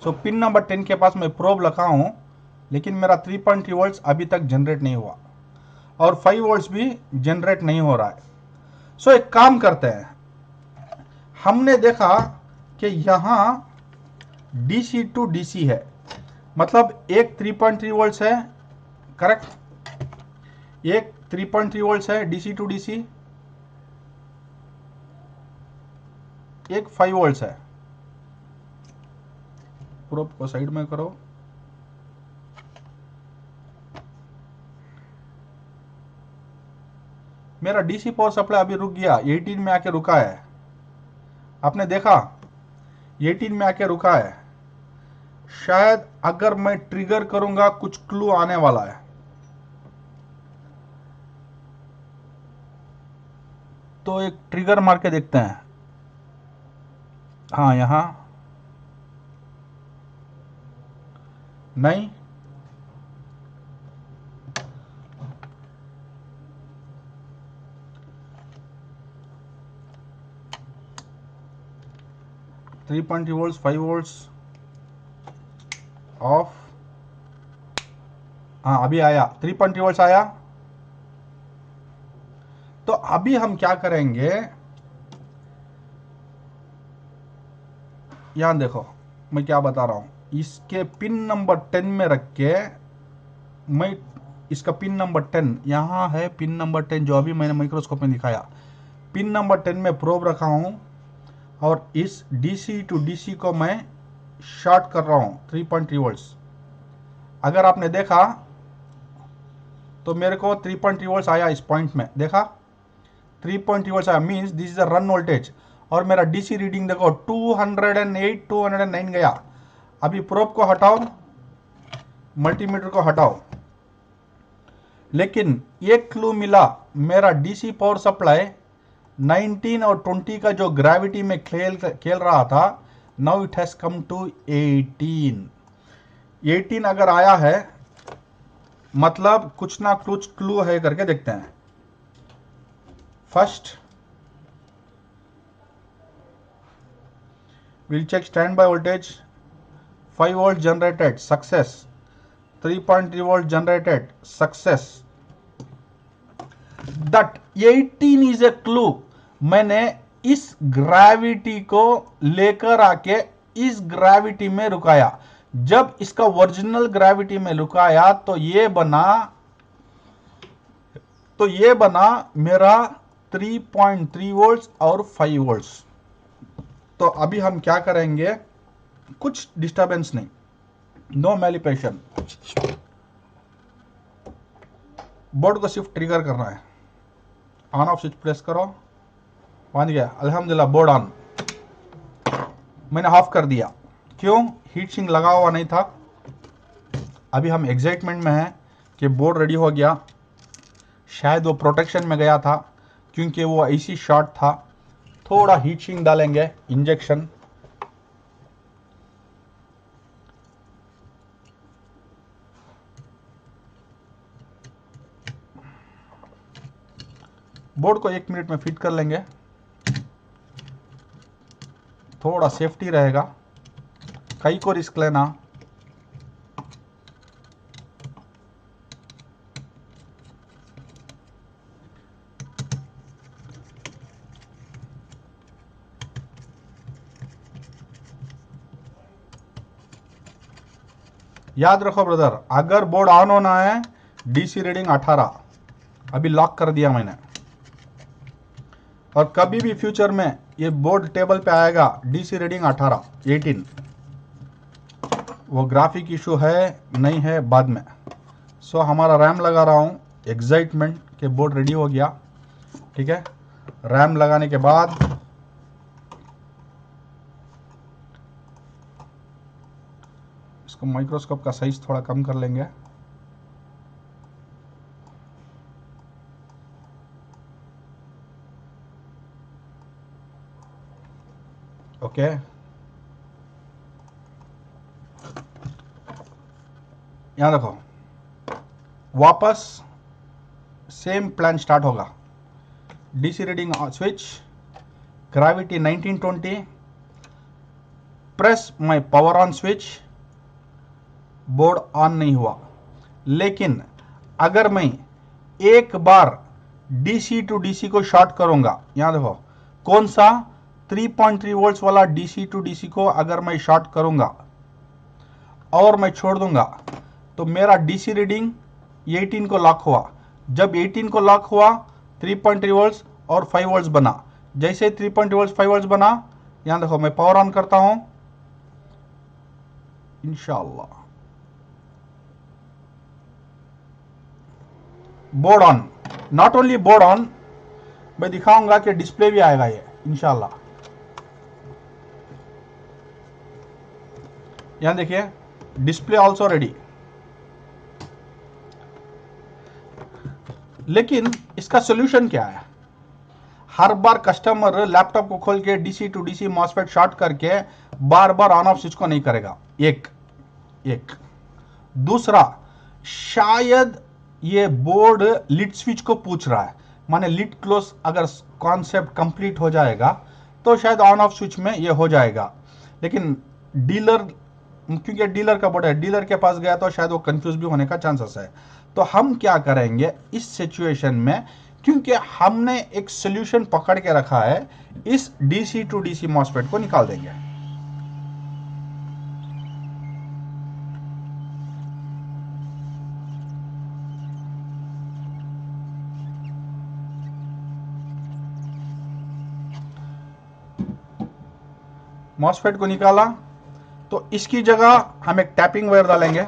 सो पिन नंबर 10 के पास मैं प्रोब लगा हूं, लेकिन मेरा 3.3 वोल्ट्स अभी तक जनरेट नहीं हुआ और 5 वोल्ट्स भी जनरेट नहीं हो रहा है। सो एक काम करते हैं, हमने देखा कि यहां DC टू DC है, मतलब एक 3.3 वोल्ट्स है, करेक्ट, एक 3.3 वोल्ट्स है DC टू DC, एक 5 वोल्ट्स है। प्रोब को साइड में करो, मेरा DC पावर सप्लाई अभी रुक गया, 18 में आके रुका है, आपने देखा 18 में आके रुका है। शायद अगर मैं ट्रिगर करूंगा कुछ क्लू आने वाला है, तो एक ट्रिगर मार के देखते हैं। हाँ यहां नहीं, three point volts, 5 volts of, हाँ अभी आया 3.3 वोल्ट्स आया। तो अभी हम क्या करेंगे, यहां देखो मैं क्या बता रहा हूं, इसके पिन नंबर 10 में रख के मैं इसका पिन नंबर 10 यहां है, पिन नंबर 10 जो अभी मैंने माइक्रोस्कोप में दिखाया, पिन नंबर 10 में प्रोब रखा हूं और इस DC टू DC को मैं शॉर्ट कर रहा हूं 3.3 वोल्ट्स। अगर आपने देखा तो मेरे को 3.3 वोल्ट्स आया, इस पॉइंट में देखा 3.3 वोल्ट्स आया, means this is a run voltage. और मेरा DC रीडिंग देखो 208 209 गया। अभी प्रोब को हटाओ, मल्टीमीटर को हटाओ, लेकिन एक क्लू मिला, मेरा DC पावर सप्लाई 19 और 20 का जो ग्रेविटी में खेल रहा था, now it has come to 18। 18 अगर आया है मतलब कुछ ना कुछ क्लू है करके देखते हैं। First we'll check standby voltage 5 volt generated success 3.3 volt generated success that 18 is a clue। मैंने इस ग्रेविटी को लेकर आके इस ग्रेविटी में रुकाया। जब इसका ओरिजिनल ग्रेविटी में रुकाया तो ये बना मेरा 3.3 वोल्ट्स और 5 वोल्ट्स। तो अभी हम क्या करेंगे, कुछ डिस्टरबेंस नहीं, नो मैनिपुलेशन, बोर्ड को सिर्फ ट्रिगर करना है। ऑन ऑफ स्विच प्रेस करो, बन गया अल्हम्दुलिल्लाह बोर्ड ऑन। मैंने ऑफ कर दिया, क्यों? हीट सिंक लगा हुआ नहीं था। अभी हम एक्साइटमेंट में हैं कि बोर्ड रेडी हो गया। शायद वो प्रोटेक्शन में गया था क्योंकि वो ऐसी शॉर्ट था। थोड़ा हीट सिंक डालेंगे, इंजेक्शन। बोर्ड को 1 मिनट में फिट कर लेंगे, थोड़ा सेफ्टी रहेगा, कई को रिस्क लेना। याद रखो ब्रदर, अगर बोर्ड ऑन होना है डीसी रीडिंग 18, अभी लॉक कर दिया मैंने। और कभी भी फ्यूचर में ये बोर्ड टेबल पे आएगा डीसी रीडिंग 18 वो ग्राफिक इशू है नहीं है बाद में। सो हमारा रैम लगा रहा हूँ, एक्साइटमेंट के बोर्ड रेडी हो गया। ठीक है, रैम लगाने के बाद इसको माइक्रोस्कोप का साइज थोड़ा कम कर लेंगे। ओके, यहां देखो, वापस सेम प्लान स्टार्ट होगा। DC reading switch, gravity 1920, press my power on switch, board on नहीं हुआ। लेकिन अगर मैं एक बार डीसी टू डीसी को शॉर्ट करूंगा, यहां देखो कौन सा 3.3 वोल्ट्स वाला डीसी टू डीसी को अगर मैं शॉर्ट करूंगा और मैं छोड़ दूंगा तो मेरा डीसी रीडिंग 18 को लॉक हुआ। जब 18 को लॉक हुआ 3.3 वोल्ट्स और 5 वोल्ट्स बना। जैसे 3.3 वोल्ट्स 5 वोल्ट्स बना, यहां देखो मैं पावर ऑन करता हूं इंशाअल्लाह, board on. Not only board on, मैं दिखाऊंगा कि डिस्प्ले भी आएगा ये इंशाल्लाह। यहां देखिए डिस्प्ले ऑल्सो रेडी। लेकिन इसका सोल्यूशन क्या है? हर बार कस्टमर लैपटॉप को खोल के DC to DC MOSFET short करके बार बार ऑन ऑफ स्विच को नहीं करेगा। एक दूसरा, शायद ये बोर्ड लिड स्विच को पूछ रहा है, माने लिड क्लोज अगर कॉन्सेप्ट कंप्लीट हो जाएगा तो शायद ऑन ऑफ स्विच में ये हो जाएगा। लेकिन डीलर, क्योंकि डीलर का बोर्ड है, डीलर के पास गया तो शायद वो कंफ्यूज भी होने का चांसेस है। तो हम क्या करेंगे इस सिचुएशन में, क्योंकि हमने एक सोल्यूशन पकड़ के रखा है, इस डीसी टू डीसी मॉसफेट को निकाल देंगे। मॉसफेट को निकाला तो इसकी जगह हम एक टैपिंग वायर डालेंगे।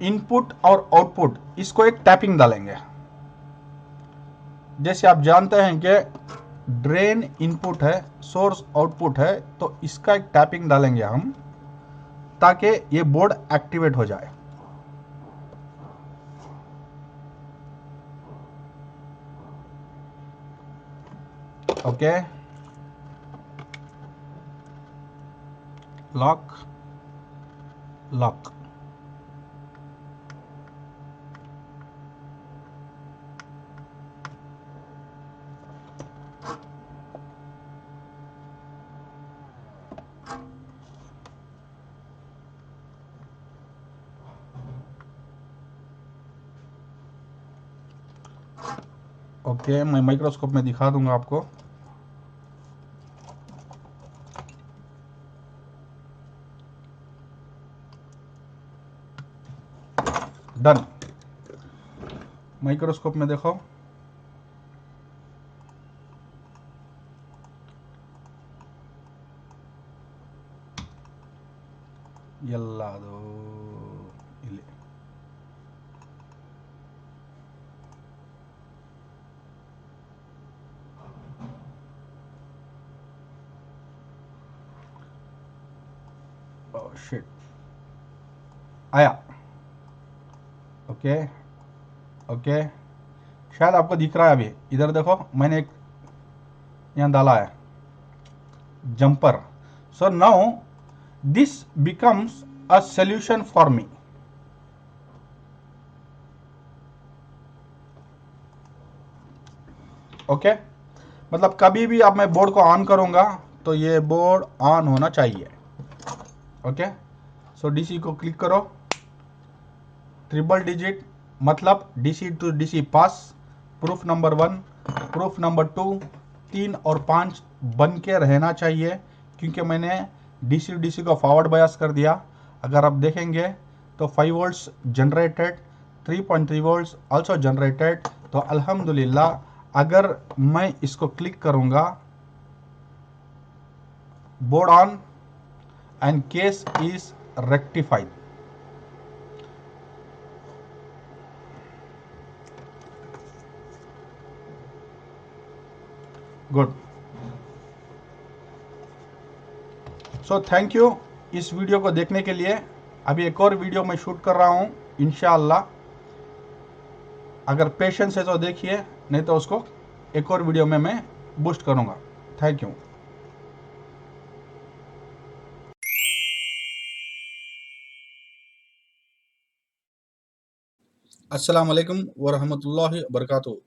इनपुट और आउटपुट, इसको एक टैपिंग डालेंगे। जैसे आप जानते हैं कि ड्रेन इनपुट है, सोर्स आउटपुट है, तो इसका एक टैपिंग डालेंगे हम ताकि ये बोर्ड एक्टिवेट हो जाए। Okay, lock, lock. ओके, मैं माइक्रोस्कोप में दिखा दूंगा आपको। डन। माइक्रोस्कोप में देखो, यल्ला दो इले। ओह शिट, आया। ओके, ओके, शायद आपको दिख रहा है। अभी इधर देखो, मैंने एक यहाँ डाला है jumper. So now this becomes a solution for me. Okay, मतलब कभी भी अब मैं बोर्ड को ऑन करूंगा तो ये बोर्ड ऑन होना चाहिए। ओके, सो डीसी को क्लिक करो, ट्रिपल डिजिट मतलब DC to DC pass, proof number 1, proof number 2, 3 और 5 बन के रहना चाहिए, क्योंकि मैंने डीसी डीसी को फॉरवर्ड बायस कर दिया। अगर आप देखेंगे तो 5 volts generated, 3.3 volts also generated. तो अल्हम्दुलिल्लाह, अगर मैं इसको क्लिक करूंगा, board on and case is rectified. Good. So thank you इस वीडियो को देखने के लिए। अभी एक और वीडियो मैं शूट कर रहा हूं, इंशाअल्लाह। अगर पेशेंस है तो देखिए, नहीं तो उसको एक और वीडियो में मैं बूस्ट करूंगा। Thank you. अस्सलाम वालेकुम वरहमतुल्लाहि वबरकातुहू।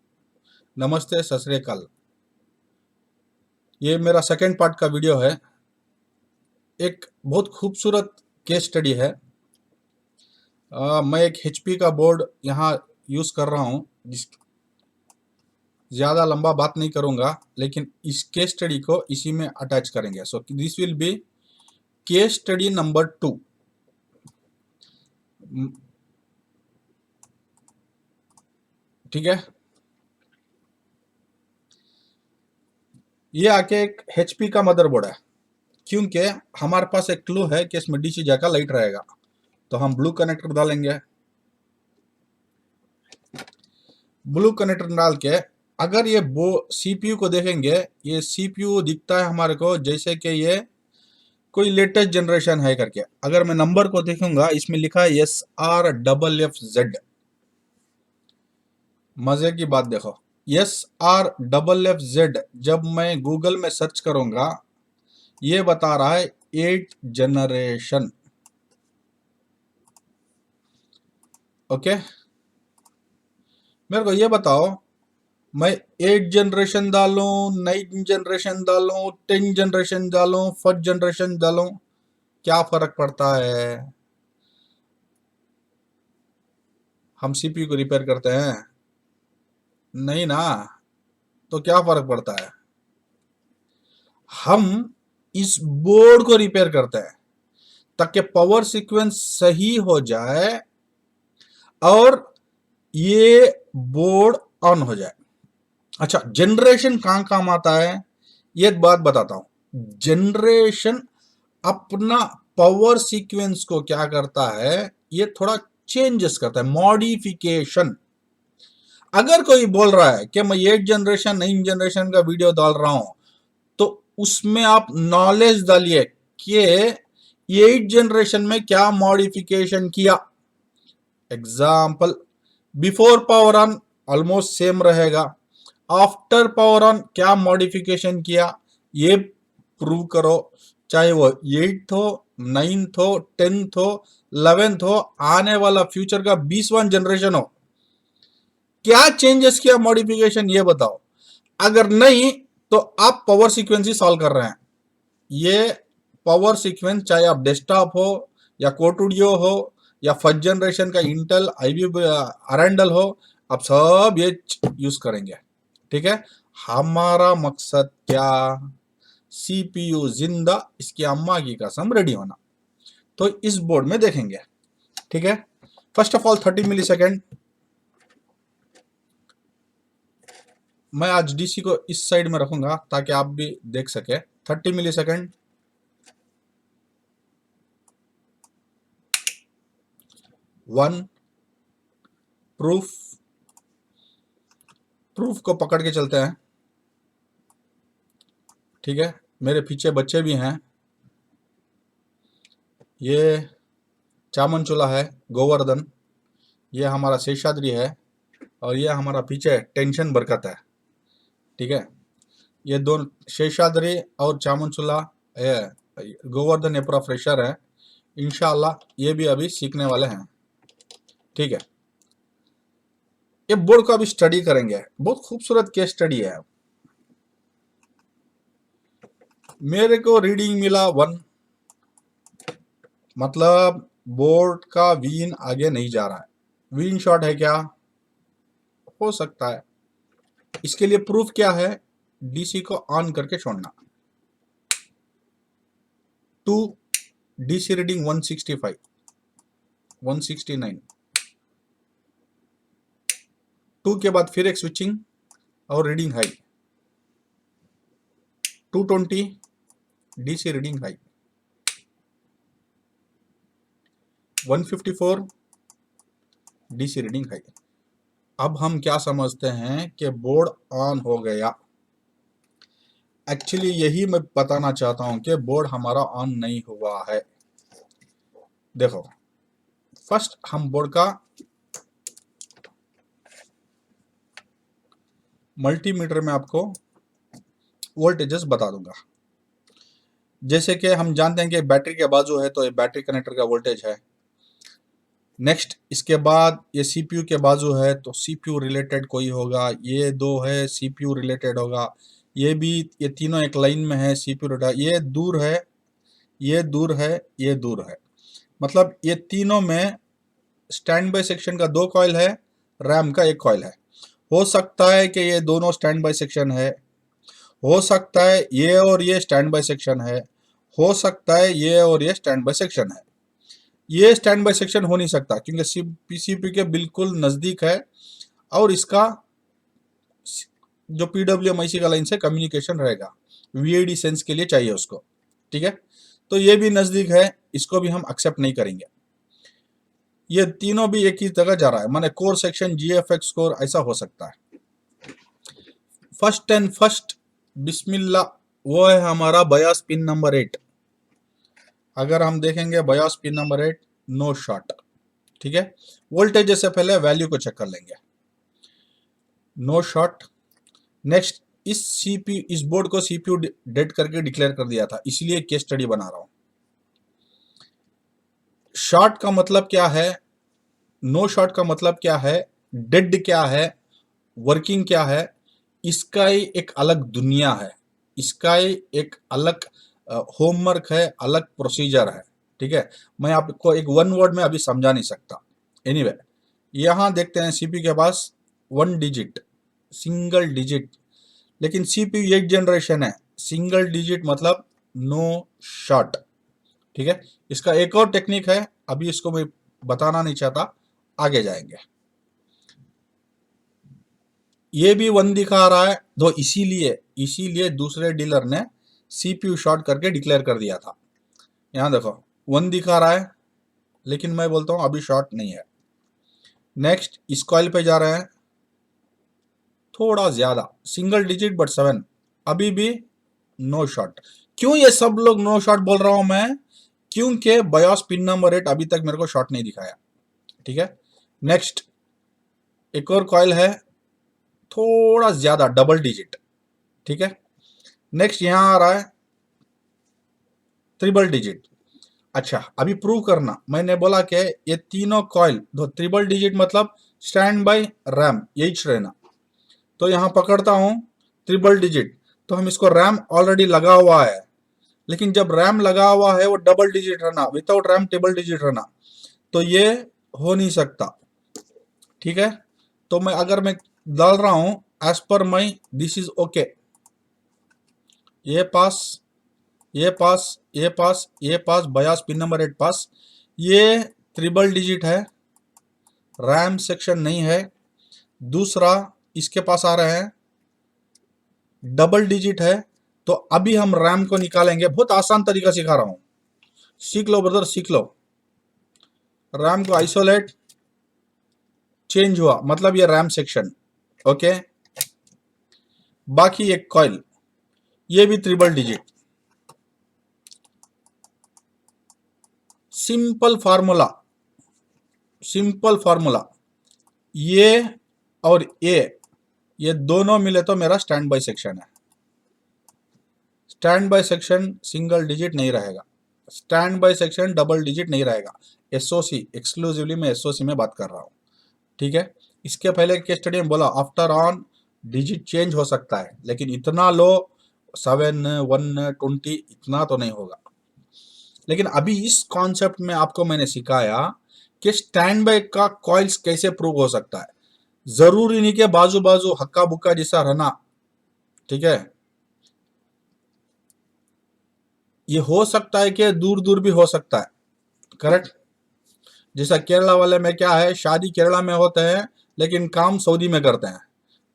नमस्ते, सत श्री अकाल। ये मेरा सेकेंड पार्ट का वीडियो है। एक बहुत खूबसूरत केस स्टडी है। मैं एक HP का बोर्ड यहाँ यूज़ कर रहा हूँ, जिस ज़्यादा लंबा बात नहीं करूँगा, लेकिन इस केस स्टडी को इसी में अटैच करेंगे। So this will be case study number 2। ठीक है, ये आके एक HP का मदरबोर्ड है, क्योंकि हमारे पास एक क्लू है कि इसमें DC जैका लाइट रहेगा, तो हम ब्लू कनेक्टर डालेंगे। ब्लू कनेक्टर डाल के अगर ये CPU को देखेंगे, ये CPU दिखता है हमारे को जैसे कि ये कोई लेटेस्ट जनरेशन है करके। अगर मैं नंबर को देखूंगा, इसमें लिखा है SRFFZ। मजे की बात देखो, SRFFZ जब मैं गूगल में सर्च करूंगा, ये बता रहा है 8 जनरेशन। ओके, मेरे को ये बताओ, मैं 8 जनरेशन डालूं, 9 जनरेशन डालूं, 10 जनरेशन डालूं, 4 जनरेशन डालूं, क्या फर्क पड़ता है? हम CPU को रिपेयर करते हैं? नहीं ना। तो क्या फर्क पड़ता है? हम इस बोर्ड को रिपेयर करते हैं ताकि पावर सीक्वेंस सही हो जाए और ये बोर्ड ऑन हो जाए। अच्छा, जनरेशन कहां काम आता है, ये बात बताता हूं। जनरेशन अपना पावर सीक्वेंस को क्या करता है, ये थोड़ा चेंजेस करता है, मॉडिफिकेशन। अगर कोई बोल रहा है कि मैं 8 जनरेशन 9 जनरेशन का वीडियो डाल रहा हूं, तो उसमें आप नॉलेज डालिए कि 8 जनरेशन में क्या मॉडिफिकेशन किया। Example, before power on almost same रहेगा, आफ्टर पावर ऑन क्या मॉडिफिकेशन किया ये प्रूव करो, चाहे वो 8th हो, 9th हो, 10th हो, 11th हो, आने वाला फ्यूचर का 20वां जनरेशन हो, क्या चेंजेस किया मॉडिफिकेशन ये बताओ। अगर नहीं तो आप पावर सीक्वेंस ही सॉल्व कर रहे हैं। ये पावर सीक्वेंस चाहे आप डेस्कटॉप हो या कोटूडियो हो या फर्स्ट जनरेशन का इंटेल आईबी अरेंडल हो, आप सब ये यूज करेंगे। ठीक है, हमारा मकसद क्या, सीपीयू जिंदा, इसकी अम्मा की कसम रेडी होना। तो इस बोर्ड में देखेंगे। ठीक है, first of all 30 millisecond, मैं आज डीसी को इस साइड में रखूंगा ताकि आप भी देख सके। 30 मिली सेकेंड, 1 प्रूफ, प्रूफ को पकड़ के चलते हैं। ठीक है, मेरे पीछे बच्चे भी हैं, ये चामनचूला है, गोवर्धन, ये हमारा शेषाद्री है, और ये हमारा पीछे टेंशन बरकत है। ठीक है, ये दोनों शेषाद्री और चामनचूला, गोवर्धन ये पूरा फ्रेशर है, इंशाल्लाह ये भी अभी सीखने वाले हैं। ठीक है, ये बोर्ड को अभी स्टडी करेंगे, बहुत खूबसूरत केस स्टडी है। मेरे को रीडिंग मिला 1, मतलब बोर्ड का वीन आगे नहीं जा रहा है। वीन शॉट है क्या, हो सकता है। इसके लिए प्रूफ क्या है, डीसी को ऑन करके छोड़ना। 2 डीसी रीडिंग 165, 169, 2 के बाद फिर एक स्विचिंग और reading high, 220 DC reading high, 154 DC reading high. अब हम क्या समझते हैं कि बोर्ड ऑन हो गया। एक्चुअली यही मैं बताना चाहता हूं कि बोर्ड हमारा ऑन नहीं हुआ है। देखो, फर्स्ट हम बोर्ड का मल्टीमीटर में आपको वोल्टेजेस बता दूंगा। जैसे कि हम जानते हैं कि बैटरी के बाजू है तो ये बैटरी कनेक्टर का वोल्टेज है। नेक्स्ट इसके बाद ये सीपीयू के बाजू है तो सीपीयू रिलेटेड कोई होगा, ये 2 है सीपीयू रिलेटेड होगा, ये भी, ये तीनों एक लाइन में है सीपीयू रिलेटेड, ये दूर है, ये दूर है, ये दूर है। मतलब ये तीनों में स्टैंड बाय सेक्शन का 2 कॉइल है, रैम का 1 कॉइल है। हो सकता है कि ये दोनों स्टैंड बाय सेक्शन है, हो सकता है ये और ये स्टैंड बाय सेक्शन है, हो सकता है ये और ये स्टैंड बाय सेक्शन है। ये स्टैंड बाय सेक्शन हो नहीं सकता क्योंकि सीपीयू के बिल्कुल नजदीक है और इसका जो पीडब्ल्यूएम आईसी का लाइन से कम्युनिकेशन रहेगा, वीआईडी सेंस के लिए चाहिए उसको। ठीक है, तो ये भी नजदीक है, इसको भी हम एक्सेप्ट नहीं करेंगे। ये तीनों भी एक ही जगह जा रहा है, माने कोर सेक्शन, जीएफएक्स कोर, ऐसा हो सकता है। फर्स्ट एंड फर्स्ट बिस्मिल्लाह, वो है हमारा बयास पिन नंबर 8। अगर हम देखेंगे bias pin number 8, no short. ठीक है, वोल्टेज से पहले वैल्यू को चेक कर लेंगे, नो शॉट। नेक्स्ट इस बोर्ड को सीपीयू डेड करके डिक्लेयर कर दिया था, इसलिए केस स्टडी बना रहा हूं। शॉर्ट का मतलब क्या है, नो शॉट का मतलब क्या है, डेड क्या है, वर्किंग क्या है, इसका ही एक अलग दुनिया है, इसका ही एक अलग होमवर्क है, अलग प्रोसीजर है। ठीक है, मैं आपको एक 1 वर्ड में अभी समझा नहीं सकता। एनीवे यहां देखते हैं सीपीयू के पास 1 डिजिट, सिंगल डिजिट, लेकिन सीपीयू 8 जनरेशन है, सिंगल डिजिट मतलब नो शॉट। ठीक है, इसका एक और टेक्निक है, अभी इसको मैं बताना नहीं चाहता, आगे जाएंगे। ये भी 1 दिखा रहा है तो इसीलिए दूसरे डीलर ने सीपीयू शॉर्ट करके डिक्लेयर कर दिया था। यहां देखो 1 दिखा रहा है, लेकिन मैं बोलता हूं अभी शॉर्ट नहीं है। नेक्स्ट इस कॉइल पे जा रहे हैं, थोड़ा ज्यादा सिंगल डिजिट बट 7, अभी भी नो शॉट। क्यों ये सब लोग नो शॉट बोल रहा हूं मैं, क्योंकि बयास पिन नंबर 8 अभी तक मेरे को शॉट नहीं दिखाया। ठीक है, नेक्स्ट एक और कॉइल है, थोड़ा ज्यादा, डबल डिजिट। ठीक है, नेक्स्ट यहां आ रहा है ट्रिपल डिजिट। अच्छा, अभी प्रूव करना, मैंने बोला कि ये तीनों कॉइल दो ट्रिपल डिजिट मतलब स्टैंड बाय रैम, यही रहना। तो यहां पकड़ता हूं ट्रिपल डिजिट, तो हम इसको रैम ऑलरेडी लगा हुआ है, लेकिन जब रैम लगा हुआ है वो डबल डिजिट रहना, विदाउट रैम ट्रिपल डिजिट रहना, तो ये हो नहीं सकता। ठीक है, तो मैं अगर मैं डाल रहा हूं as per my this is okay, ये पास, ये पास, ये पास, ये पास, बयास पिन नंबर 8 पास, ये ट्रिपल डिजिट है, रैम सेक्शन नहीं है। दूसरा इसके पास आ रहे हैं डबल डिजिट है, तो अभी हम रैम को निकालेंगे, बहुत आसान तरीका सिखा रहा हूं, सीख लो ब्रदर, सीख लो। रैम को आइसोलेट, चेंज हुआ मतलब ये रैम सेक्शन, ओके। बाकी एक कॉइल, ये भी triple digit. Simple formula, simple formula, ये और ये दोनों मिले तो मेरा स्टैंड बाय सेक्शन है। Stand by section single digit नहीं रहेगा, stand by section double digit नहीं रहेगा। एसओसी, एक्सक्लूसिवली मैं एसओसी में बात कर रहा हूं। ठीक है, इसके पहले केस स्टडी में बोला आफ्टर ऑन डिजिट चेंज हो सकता है, लेकिन इतना लो 7, 1, 20 इतना तो नहीं होगा। लेकिन अभी इस कॉन्सेप्ट में आपको मैंने सिखाया कि स्टैंड बाय का कॉइल्स कैसे प्रूव हो सकता है। जरूरी नहीं कि बाजू बाजू हक्का बुक्का जैसा रहना। ठीक है, ये हो सकता है कि दूर दूर भी हो सकता है, करेक्ट। जैसा केरला वाले में क्या है, शादी केरला में होते हैं लेकिन काम सऊदी में करते हैं,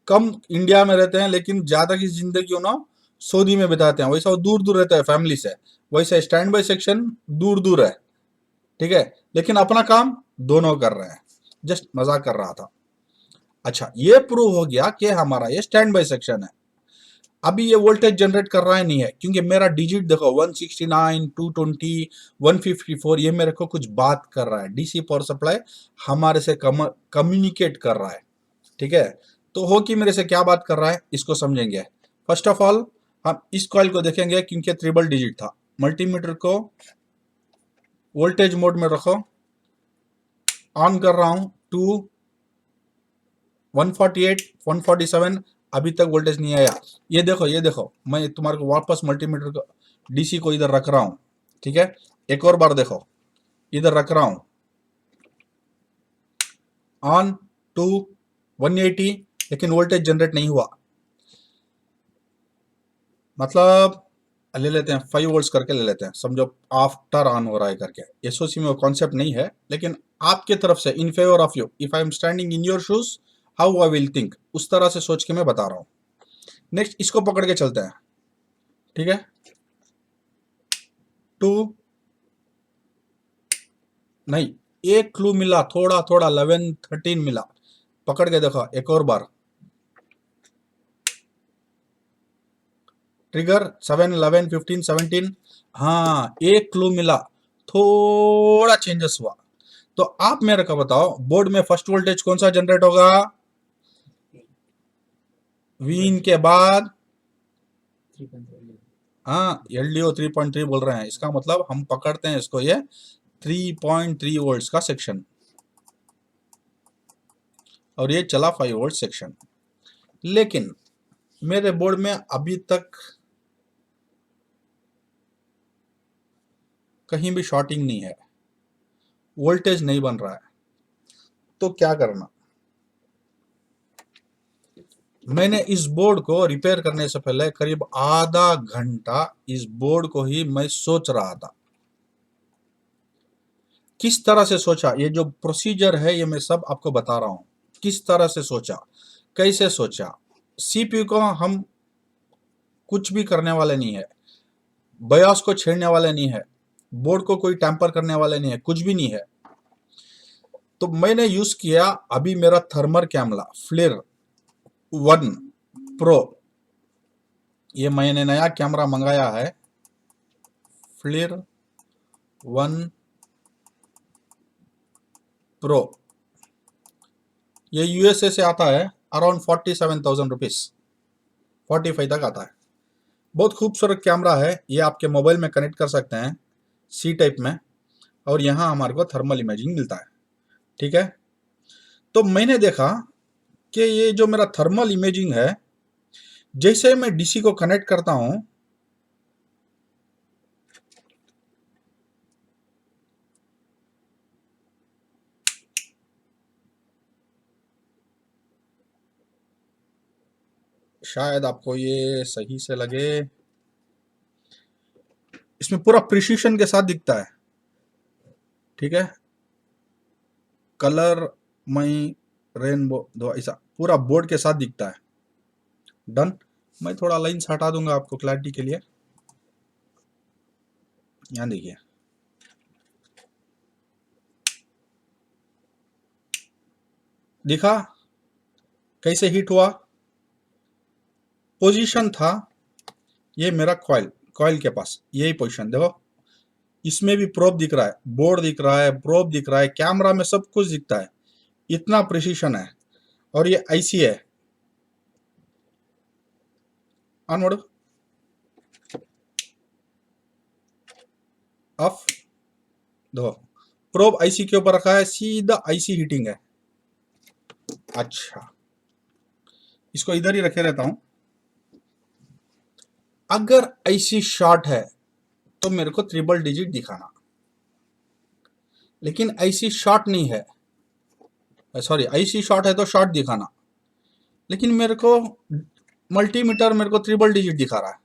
कम इंडिया में रहते हैं लेकिन ज्यादा की जिंदगी उन्होंने सऊदी में बिताते हैं। वैसा वो दूर दूर रहता है फैमिली से, वैसे स्टैंड बाय सेक्शन दूर दूर है। ठीक है, लेकिन अपना काम दोनों कर रहे हैं, जस्ट मजाक कर रहा था। अच्छा, ये प्रूव हो गया कि हमारा ये स्टैंड बाय सेक्शन है। अभी ये वोल्टेज जनरेट कर रहा है नहीं है, क्योंकि मेरा डिजिट देखो 169, 220, 154, ये मेरे को कुछ बात कर रहा है। डीसी पावर सप्लाई हमारे से कम्युनिकेट कर रहा है। ठीक है, तो हो कि मेरे से क्या बात कर रहा है, इसको समझेंगे। फर्स्ट ऑफ ऑल हम इस कॉइल को देखेंगे, क्योंकि ट्रिपल डिजिट था। मल्टीमीटर को वोल्टेज मोड में रखो, ऑन कर रहा हूं टू 148, 147, अभी तक वोल्टेज नहीं आया। ये देखो, ये देखो, मैं तुम्हारे को वापस मल्टीमीटर को डीसी को इधर रख रहा हूं। ठीक है, एक और बार देखो, इधर रख रहा हूं ऑन टू 180, लेकिन वोल्टेज जनरेट नहीं हुआ। मतलब ले लेते हैं 5 वोल्ट्स करके ले लेते हैं, समझो आफ्टर ऑन हो रहा है करके। एसओसी में वो कॉन्सेप्ट नहीं है, लेकिन आपके तरफ से in favour of you, if I am standing in your shoes how I will think, उस तरह से सोच के मैं बता रहा हूं। नेक्स्ट इसको पकड़ के चलते हैं। ठीक है, 2 नहीं, एक क्लू मिला, थोड़ा थोड़ा 11, 13 मिला, पकड़ के देखो एक और बार। ट्रिगर 7, 11, 15, 17, हाँ एक क्लू मिला, थोड़ा चेंजेस हुआ। तो आप मेरे को बताओ, बोर्ड में फर्स्ट वोल्टेज कौन सा जनरेट होगा? वीन के बाद, हाँ एलडीओ 3.3 बोल रहे हैं, इसका मतलब हम पकड़ते हैं इसको, ये 3.3 वोल्ट्स का सेक्शन, और ये चला 5 वोल्ट सेक्शन। लेकिन मेरे बोर्ड में अभी तक कहीं भी शॉर्टिंग नहीं है, वोल्टेज नहीं बन रहा है। तो क्या करना? मैंने इस बोर्ड को रिपेयर करने से पहले करीब आधा घंटा इस बोर्ड को ही मैं सोच रहा था। किस तरह से सोचा, ये जो प्रोसीजर है ये मैं सब आपको बता रहा हूं, किस तरह से सोचा, कैसे सोचा। सीपीयू को हम कुछ भी करने वाले नहीं है, बयास को छेड़ने वाले नहीं है, बोर्ड को कोई टैंपर करने वाले नहीं है, कुछ भी नहीं है। तो मैंने यूज किया अभी मेरा थर्मल कैमरा फ्लिर 1 प्रो, ये मैंने नया कैमरा मंगाया है, फ्लिर 1 प्रो, ये यूएसए से आता है। अराउंड 47,000 रुपीज, 45 तक आता है। बहुत खूबसूरत कैमरा है, ये आपके मोबाइल में कनेक्ट कर सकते हैं सी टाइप में, और यहाँ हमारे को थर्मल इमेजिंग मिलता है। ठीक है, तो मैंने देखा कि ये जो मेरा थर्मल इमेजिंग है, जैसे मैं डीसी को कनेक्ट करता हूं, शायद आपको ये सही से लगे, इसमें पूरा प्रिसिशन के साथ दिखता है। ठीक है, कलर मई रेनबो दो ऐसा पूरा बोर्ड के साथ दिखता है। डन। मैं थोड़ा लाइन हटा दूंगा आपको क्लैरिटी के लिए। यहाँ देखिए, दिखा कैसे हीट हुआ। पोजीशन था ये मेरा कॉइल के पास, यही पोजीशन देखो। इसमें भी प्रोब दिख रहा है, बोर्ड दिख रहा है, प्रोब दिख रहा है, कैमरा में सब कुछ दिखता है, इतना प्रिसिशन है। और ये आईसी है, ऑन मोड, ऑफ, देखो प्रोब आईसी के ऊपर रखा है, सीधा आईसी हीटिंग है। अच्छा, इसको इधर ही रखे रहता हूं। अगर आईसी शॉर्ट है तो मेरे को ट्रिपल डिजिट दिखाना, लेकिन आईसी शॉर्ट नहीं है, सॉरी आईसी शॉर्ट है तो शॉर्ट दिखाना, लेकिन मेरे को मल्टीमीटर मेरे को ट्रिपल डिजिट दिखा रहा है,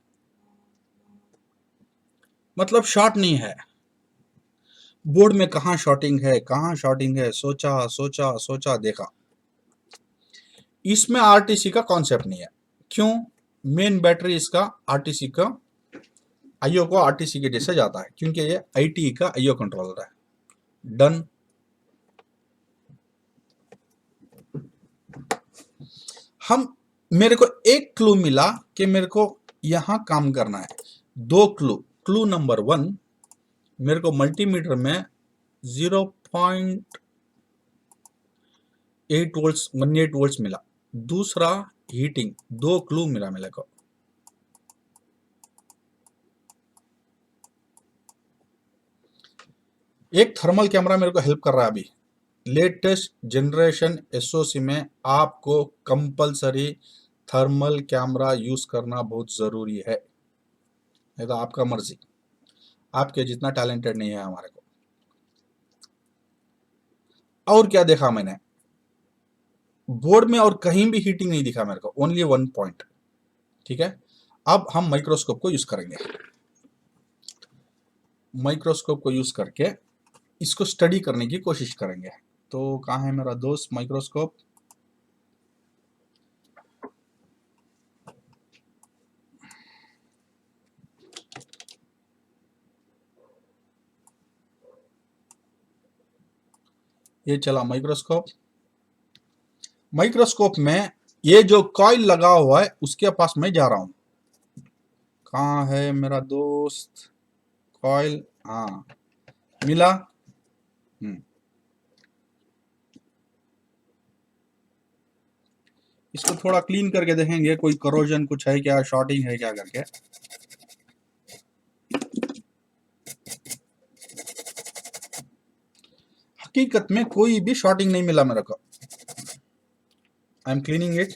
मतलब शॉर्ट नहीं है। बोर्ड में कहां शॉर्टिंग है, कहां शॉर्टिंग है, सोचा सोचा सोचा, देखा इसमें आरटीसी का कॉन्सेप्ट नहीं है। क्यों? मेन बैटरी इसका आरटीसी का आईओ को आरटीसी के जैसे जाता है, क्योंकि ये आईटी का आईओ कंट्रोलर है। डन। मेरे को एक क्लू मिला कि मेरे को यहां काम करना है। दो क्लू नंबर 1, मेरे को मल्टीमीटर में 0.8 वोल्ट्स 18 वोल्ट्स मिला। दूसरा हीटिंग, दो क्लू मिला मेरे को। एक थर्मल कैमरा मेरे को हेल्प कर रहा है अभी। लेटेस्ट जनरेशन एसओसी में आपको कंपलसरी थर्मल कैमरा यूज करना बहुत जरूरी है, नहीं तो आपका मर्जी, आपके जितना टैलेंटेड नहीं है हमारे को। और क्या देखा मैंने, बोर्ड में और कहीं भी हीटिंग नहीं दिखा मेरे को, ओनली 1 पॉइंट। ठीक है, अब हम माइक्रोस्कोप को यूज करेंगे। माइक्रोस्कोप को यूज करके इसको स्टडी करने की कोशिश करेंगे। तो कहाँ है मेरा दोस्त माइक्रोस्कोप? ये चला माइक्रोस्कोप। माइक्रोस्कोप में ये जो कॉइल लगा हुआ है उसके पास मैं जा रहा हूं। कहाँ है मेरा दोस्त कॉइल? हाँ, मिला। इसको थोड़ा क्लीन करके देखेंगे, कोई करोजन कुछ है क्या, शॉर्टिंग है क्या करके। हकीकत में कोई भी शॉर्टिंग नहीं मिला मेरे को। I am cleaning it.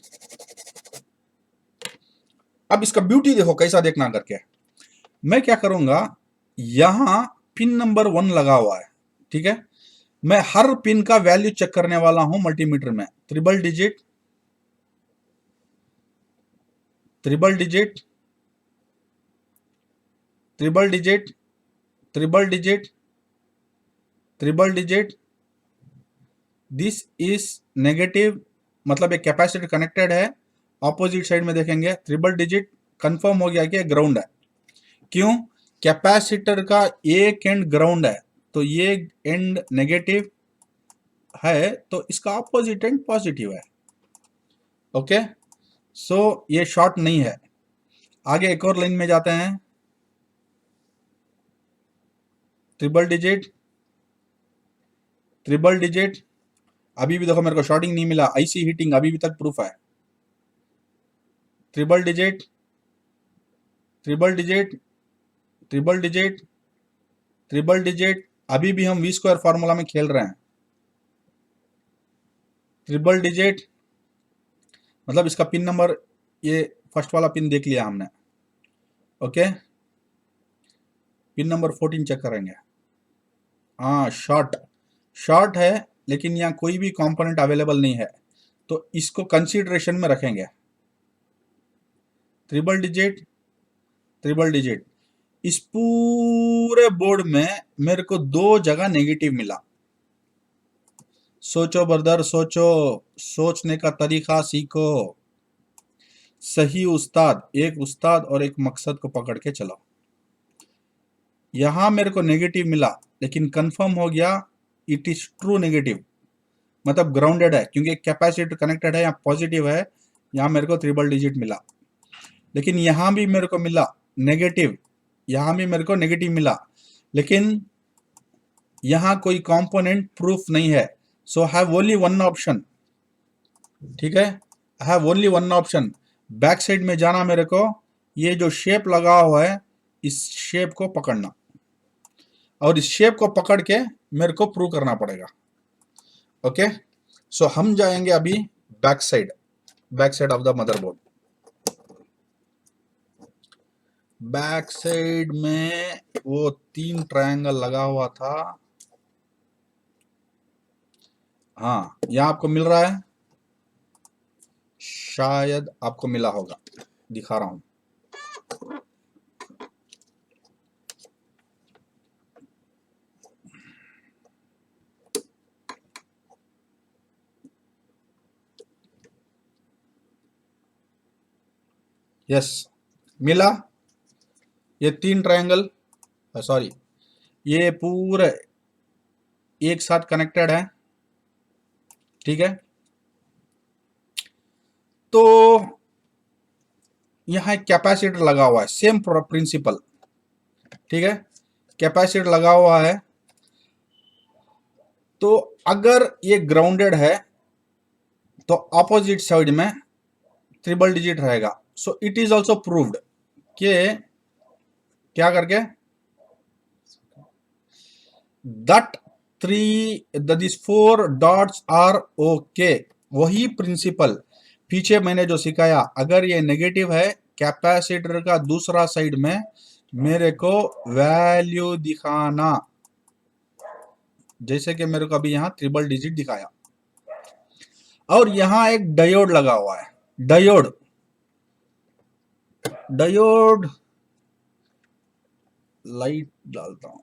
अब इसका ब्यूटी देखो कैसा देखना करके। मैं क्या करूंगा, यहां पिन नंबर 1 लगा हुआ है। ठीक है, मैं हर पिन का वैल्यू चेक करने वाला हूं मल्टीमीटर में। Triple digit, triple digit, triple digit, triple digit, triple digit. This is negative, मतलब एक कैपेसिटर कनेक्टेड है। ऑपोजिट साइड में देखेंगे ट्रिपल डिजिट, कंफर्म हो गया कि ग्राउंड है। क्यों? कैपेसिटर का एक एंड ग्राउंड है, तो ये एंड नेगेटिव है, तो इसका ऑपोजिट एंड पॉजिटिव है। ओके, सो ये शॉर्ट नहीं है। आगे एक और लाइन में जाते हैं। Triple digit, triple digit. अभी भी देखो मेरे को शॉर्टिंग नहीं मिला, आईसी हीटिंग अभी भी तक प्रूफ है। Triple digit, triple digit, triple digit, triple digit, अभी भी हम वी स्क्वायर फॉर्मूला में खेल रहे हैं। ट्रिपल डिजिट मतलब इसका पिन नंबर, ये फर्स्ट वाला पिन देख लिया हमने, ओके। पिन नंबर 14 चेक करेंगे। हाँ शॉर्ट, शॉर्ट है, लेकिन यहाँ कोई भी कंपोनेंट अवेलेबल नहीं है, तो इसको कंसीडरेशन में रखेंगे। ट्रिपल डिजिट, ट्रिपल डिजिट, इस पूरे बोर्ड में मेरे को 2 जगह नेगेटिव मिला। सोचो ब्रदर सोचो, सोचने का तरीका सीखो। सही उस्ताद, एक उस्ताद और एक मकसद को पकड़ के चलो। यहां मेरे को नेगेटिव मिला, लेकिन कंफर्म हो गया इट इज ट्रू नेगेटिव, मतलब ग्राउंडेड है, क्योंकि कैपेसिटर कनेक्टेड है, यहाँ पॉजिटिव है, यहाँ मेरे को ट्रिपल डिजिट मिला। लेकिन यहां भी मेरे को मिला नेगेटिव, यहां भी मेरे को नेगेटिव मिला, लेकिन यहां कोई कंपोनेंट प्रूफ नहीं है। So have only one option, ठीक है, I have only one option. Back side में जाना मेरे को, ये जो शेप लगा हुआ है इस शेप को पकड़ना, और इस शेप को पकड़ के मेरे को प्रूव करना पड़ेगा, ओके। सो हम जाएंगे अभी back side, back side of the motherboard. Back side में वो 3 ट्रायंगल लगा हुआ था, हाँ यहां आपको मिल रहा है, शायद आपको मिला होगा, दिखा रहा हूं। यस मिला, ये 3 ट्रायंगल, सॉरी ये पूरे एक साथ कनेक्टेड है, ठीक है। तो यहां एक कैपेसिटर लगा हुआ है, सेम प्रिंसिपल, ठीक है, कैपेसिटर लगा हुआ है। तो अगर ये ग्राउंडेड है तो ऑपोजिट साइड में ट्रिपल डिजिट रहेगा। So it is also proved कि क्या करके that this 4 dots are okay. वही प्रिंसिपल पीछे मैंने जो सिखाया, अगर ये नेगेटिव है कैपेसिटर का दूसरा साइड में मेरे को वैल्यू दिखाना, जैसे कि मेरे को अभी यहां ट्रिपल डिजिट दिखाया। और यहां एक डायोड लगा हुआ है, डायोड, डायोड लाइट डालता हूं,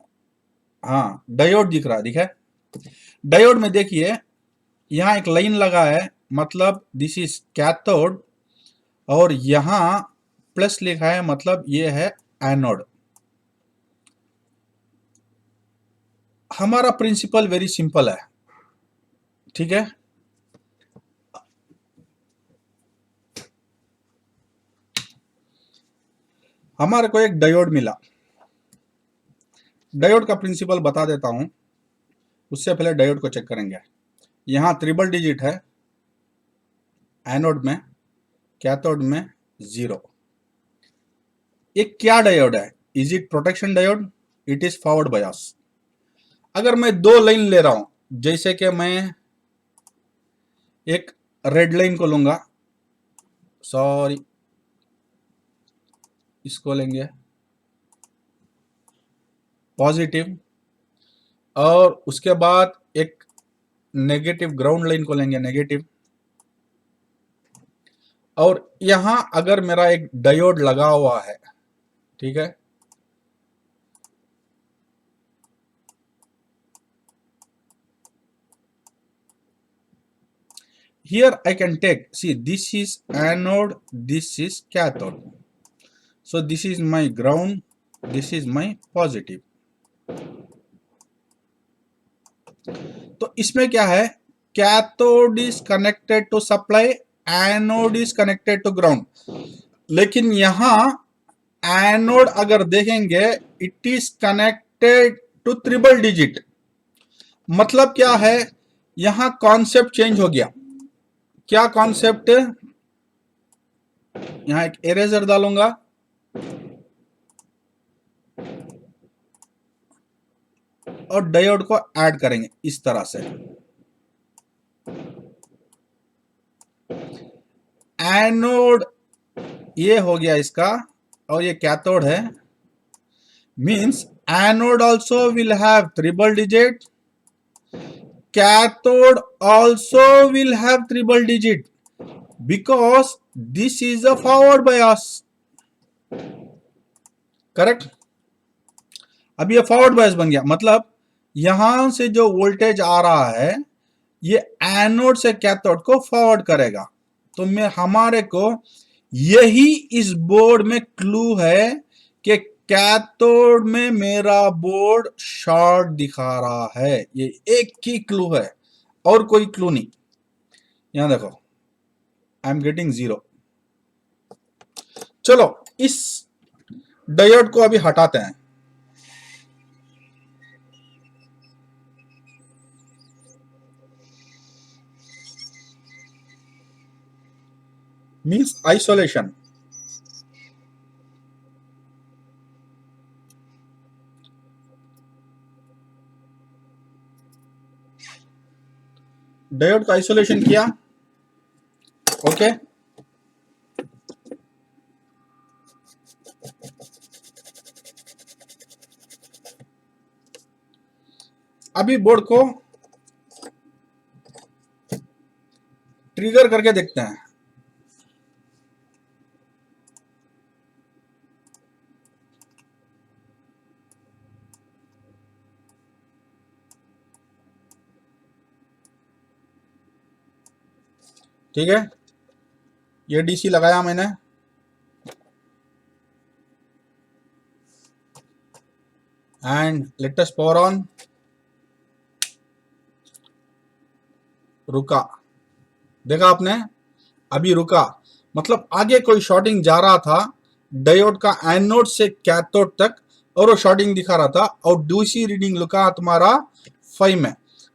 हाँ डायोड दिख रहा है, दिखा है। डायोड में देखिए यहां एक लाइन लगा है, मतलब दिस इज कैथोड, और यहां प्लस लिखा है, मतलब ये है एनोड। हमारा प्रिंसिपल वेरी सिंपल है, ठीक है। हमारे को एक डायोड मिला, डायोड का प्रिंसिपल बता देता हूं, उससे पहले डायोड को चेक करेंगे। यहां ट्रिपल डिजिट है एनोड में, कैथोड में 0। ये क्या डायोड है? Is it protection diode? It is forward bias. अगर मैं 2 लाइन ले रहा हूं, जैसे कि मैं एक रेड लाइन को लूंगा, सॉरी इसको लेंगे पॉजिटिव, और उसके बाद एक नेगेटिव ग्राउंड लाइन को लेंगे नेगेटिव, और यहां अगर मेरा एक डायोड लगा हुआ है, ठीक है, here I can take, see this is anode, this is cathode, so this is my ground, this is my positive। तो इसमें क्या है, cathode is connected to supply, anode is connected to ground. लेकिन यहां एनोड अगर देखेंगे it is connected to triple digit. मतलब क्या है, यहां कॉन्सेप्ट चेंज हो गया। क्या कॉन्सेप्ट? यहां एक इरेजर डालूंगा और डायोड को ऐड करेंगे इस तरह से। एनोड ये हो गया इसका, और ये कैथोड है। Means anode also will have triple digit, cathode also will have triple digit because this is a forward bias, correct. अब ये फॉरवर्ड बायस बन गया, मतलब यहां से जो वोल्टेज आ रहा है ये एनोड से कैथोड को फॉरवर्ड करेगा। तो मैं हमारे को यही इस बोर्ड में क्लू है कि कैथोड में मेरा बोर्ड शॉर्ट दिखा रहा है। ये एक ही क्लू है और कोई क्लू नहीं। यहां देखो, आई एम गेटिंग 0। चलो इस डायोड को अभी हटाते हैं। Means isolation. डायोड का आइसोलेशन किया, ओके। अभी बोर्ड को ट्रिगर करके देखते हैं। ठीक है, ये डीसी लगाया मैंने, and let us power on. रुका, देखा आपने, अभी रुका, मतलब आगे कोई शॉर्टिंग जा रहा था डायोड का एनोड से कैथोड तक, और वो शॉर्टिंग दिखा रहा था, और डीसी रीडिंग लिखा तुम्हारा 5 में।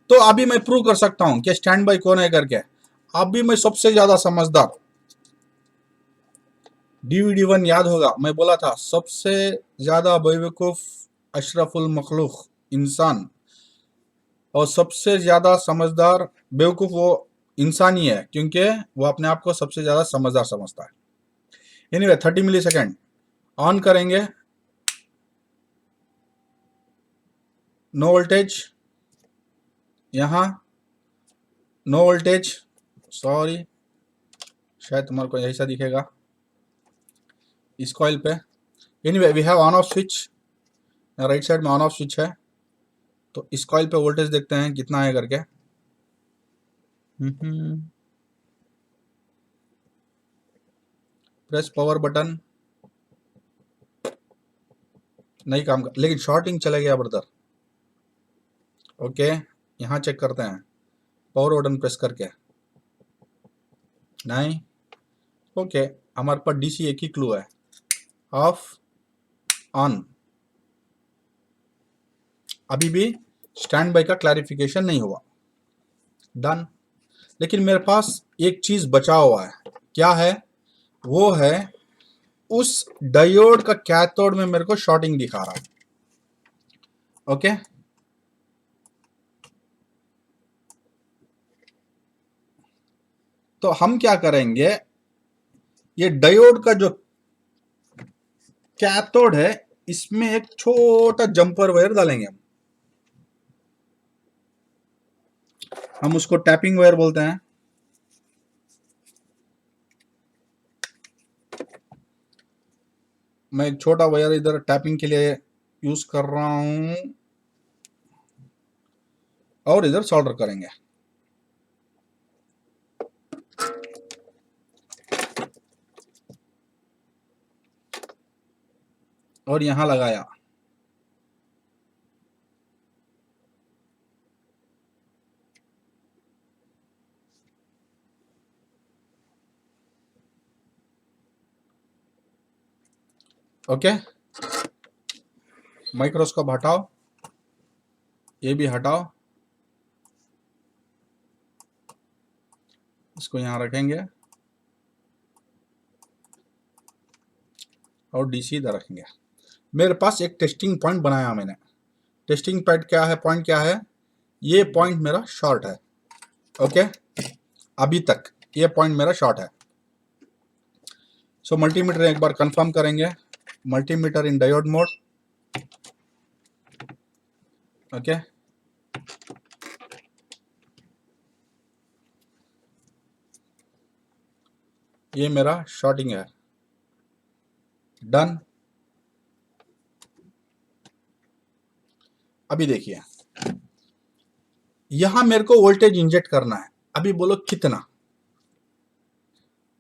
तो अभी मैं प्रूव कर सकता हूं कि स्टैंड बाई कौन है करके। अभी मैं सबसे ज्यादा समझदार, DVD1 याद होगा, मैं बोला था सबसे ज्यादा बेवकूफ अशरफुल मखलूक इंसान, और सबसे ज्यादा समझदार बेवकूफ वो इंसान ही है, क्योंकि वो अपने आप को सबसे ज्यादा समझदार समझता है। एनीवे 30 मिली सेकेंड ऑन करेंगे, नो वोल्टेज, यहां नो वोल्टेज, सॉरी शायद तुम्हारे को ऐसा दिखेगा इस कॉइल पे। Anyway we have on off switch, right side में ऑन ऑफ स्विच है। तो इस कॉइल पे वोल्टेज देखते हैं कितना है करके। प्रेस पावर बटन, नहीं काम कर, लेकिन शॉर्टिंग चले गया ब्रदर। ओके, यहां चेक करते हैं पावर बटन प्रेस करके, नहीं। ओके, हमारे पास डीसी एक ही क्लू है, ऑफ ऑन। अभी भी स्टैंड बाय का क्लैरिफिकेशन नहीं हुआ, डन। लेकिन मेरे पास एक चीज बचा हुआ है, क्या है वो है उस डायोड का कैथोड में मेरे को शॉर्टिंग दिखा रहा है। ओके, तो हम क्या करेंगे, ये डायोड का जो कैथोड है इसमें एक छोटा जंपर वायर डालेंगे। हम उसको टैपिंग वायर बोलते हैं। मैं एक छोटा वायर इधर टैपिंग के लिए यूज कर रहा हूं, और इधर सोल्डर करेंगे। और यहां लगाया, ओके। माइक्रोस्कोप हटाओ, ये भी हटाओ, इसको यहाँ रखेंगे और DC इधर रखेंगे। मेरे पास एक टेस्टिंग पॉइंट बनाया मैंने। टेस्टिंग पॉइंट क्या है, पॉइंट क्या है, ये पॉइंट मेरा शॉर्ट है। ओके, अभी तक ये पॉइंट मेरा शॉर्ट है। सो मल्टीमीटर एक बार कंफर्म करेंगे, मल्टीमीटर इन डायोड मोड। ओके, ये मेरा शॉर्टिंग है, डन। अभी देखिए यहां मेरे को वोल्टेज इंजेक्ट करना है। अभी बोलो कितना,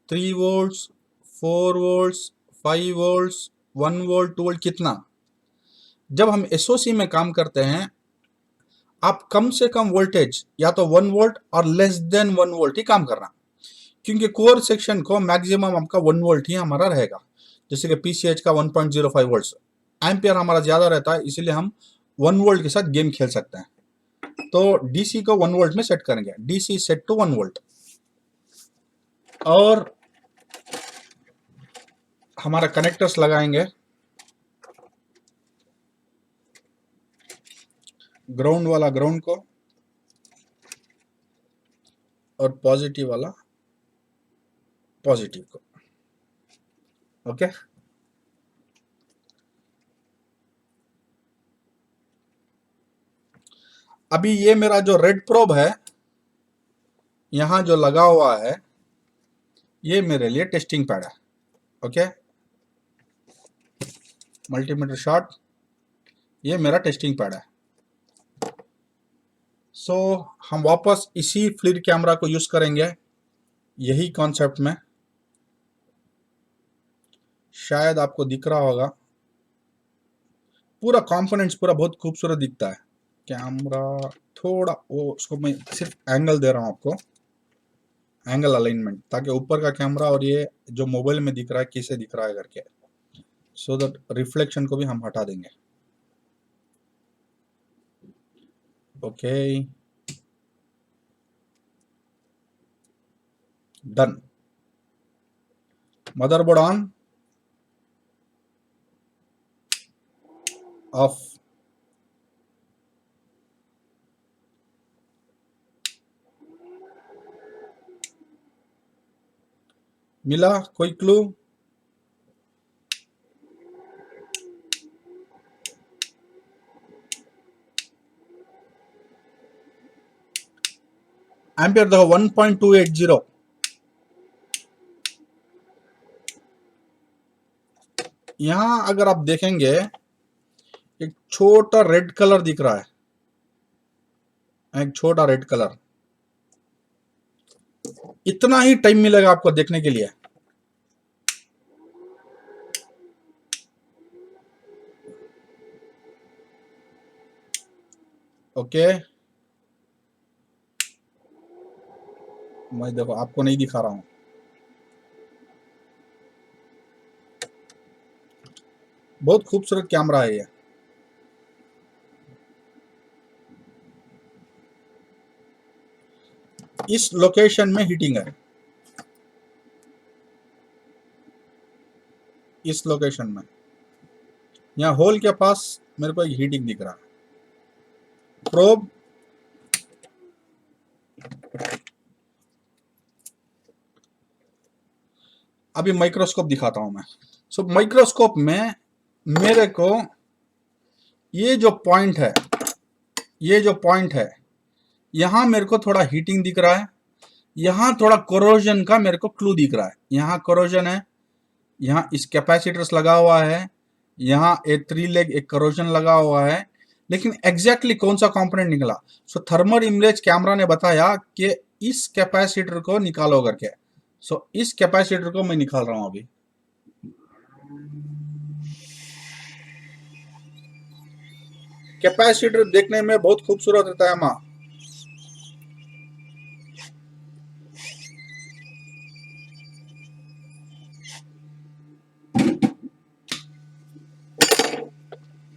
3 volts, 4 volts, 5 volts, 1 volt, 2 volt, कितना? जब हम SOC में काम करते हैं, आप कम से कम वोल्टेज या तो 1 वोल्ट और लेस देन 1 वोल्ट ही काम करना, क्योंकि कोर सेक्शन को मैक्सिमम आपका 1 वोल्ट ही हमारा रहेगा। जैसे कि PCH का 1.05 वोल्ट, एम्पियर हमारा ज्यादा रहता है, इसीलिए हम 1 वोल्ट के साथ गेम खेल सकते हैं। तो DC को 1 वोल्ट में सेट करेंगे, DC सेट टू 1 वोल्ट। और हमारा कनेक्टर्स लगाएंगे, ग्राउंड वाला ग्राउंड को और पॉजिटिव वाला पॉजिटिव को। ओके, अभी ये मेरा जो रेड प्रोब है यहां जो लगा हुआ है, ये मेरे लिए टेस्टिंग पैड है। ओके, मल्टीमीटर शॉर्ट, ये मेरा टेस्टिंग पैड है। सो हम वापस इसी फ्लिर कैमरा को यूज करेंगे, यही कॉन्सेप्ट में। शायद आपको दिख रहा होगा, पूरा कंपोनेंट्स पूरा बहुत खूबसूरत दिखता है। कैमरा थोड़ा वो, उसको मैं सिर्फ एंगल दे रहा हूं आपको, एंगल अलाइनमेंट, ताकि ऊपर का कैमरा और ये जो मोबाइल में दिख रहा है कैसे दिख रहा है करके, सो दैट रिफ्लेक्शन को भी हम हटा देंगे। Okay, done. Motherboard on, of. मिला कोई क्लू? एम्पियर देखो 1.280। यहां अगर आप देखेंगे एक छोटा रेड कलर दिख रहा है, एक छोटा रेड कलर। इतना ही टाइम मिलेगा आपको देखने के लिए। ओके, मैं देखो आपको नहीं दिखा रहा हूं। बहुत खूबसूरत कैमरा है ये। इस लोकेशन में हीटिंग है, इस लोकेशन में, यहाँ होल के पास मेरे को एक हीटिंग दिख रहा है। प्रोब, अभी माइक्रोस्कोप दिखाता हूं मैं। सो माइक्रोस्कोप में मेरे को ये जो पॉइंट है, ये जो पॉइंट है, यहां मेरे को थोड़ा हीटिंग दिख रहा है, यहां थोड़ा कोरोजन का मेरे को क्लू दिख रहा है। यहां कोरोजन है, यहाँ इस कैपेसिटर्स लगा हुआ है, यहाँ एक 3 लेग एक कोरोजन लगा हुआ है, लेकिन एग्जैक्टली कौन सा कंपोनेंट निकला? सो थर्मल इमेज कैमरा ने बताया कि इस कैपेसिटर को निकालो करके। सो इस कैपेसिटर को मैं निकाल रहा हूं अभी। कैपेसिटर देखने में बहुत खूबसूरत रहता है माँ।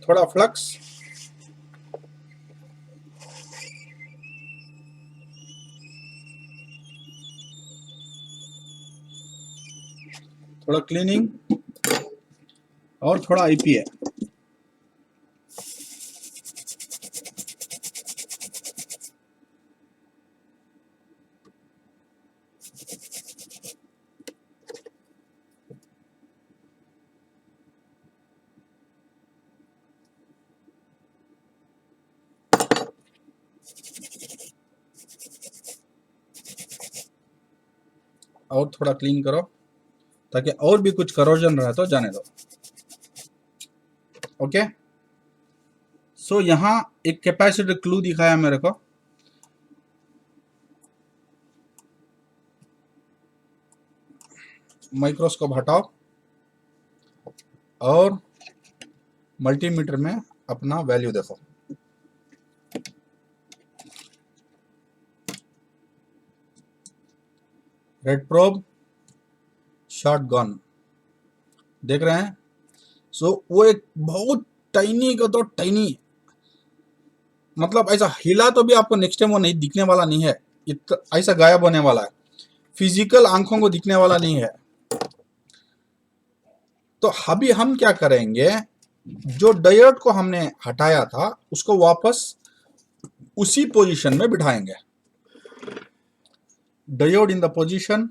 थोड़ा फ्लक्स, थोड़ा क्लीनिंग और थोड़ा आईपी है। और थोड़ा क्लीन करो ताकि और भी कुछ करोजन रहे तो जाने दो। ओके, सो यहाँ एक कैपेसिटर क्लू दिखाया मेरे को। माइक्रोस्कोप हटाओ और मल्टीमीटर में अपना वैल्यू देखो। रेड प्रोब, शॉर्ट गन, देख रहे हैं। सो वो एक बहुत टाइनी का तो टाइनी, मतलब ऐसा हिला तो भी आपको नेक्स्ट टाइम वो नहीं दिखने वाला नहीं है, ऐसा गायब होने वाला है, फिजिकल आंखों को दिखने वाला नहीं है। तो अभी हम क्या करेंगे, जो डायोड को हमने हटाया था उसको वापस उसी पोजीशन में बिठाएंगे। डायोड इन द पोजीशन,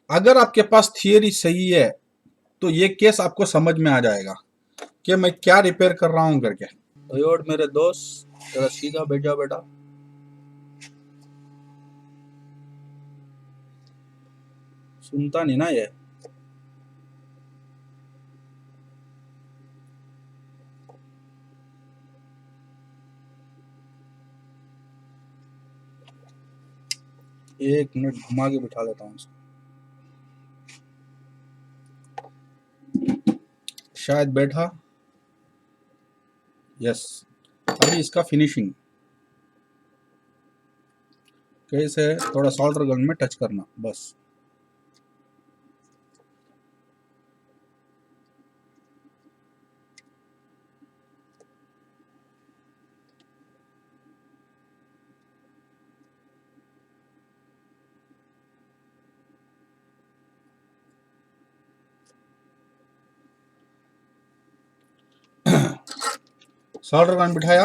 अगर आपके पास थियरी सही है तो ये केस आपको समझ में आ जाएगा कि मैं क्या रिपेयर कर रहा हूं करके। डायोड मेरे दोस्त जरा सीधा बैठ जाओ बेटा। सुनता नहीं ना ये। एक मिनट घुमा के बिठा लेता हूँ इसको, शायद बैठा। यस, अभी इसका फिनिशिंग कैसे है, थोड़ा सोल्डर गन में टच करना बस। सोल्डर गन बिठाया,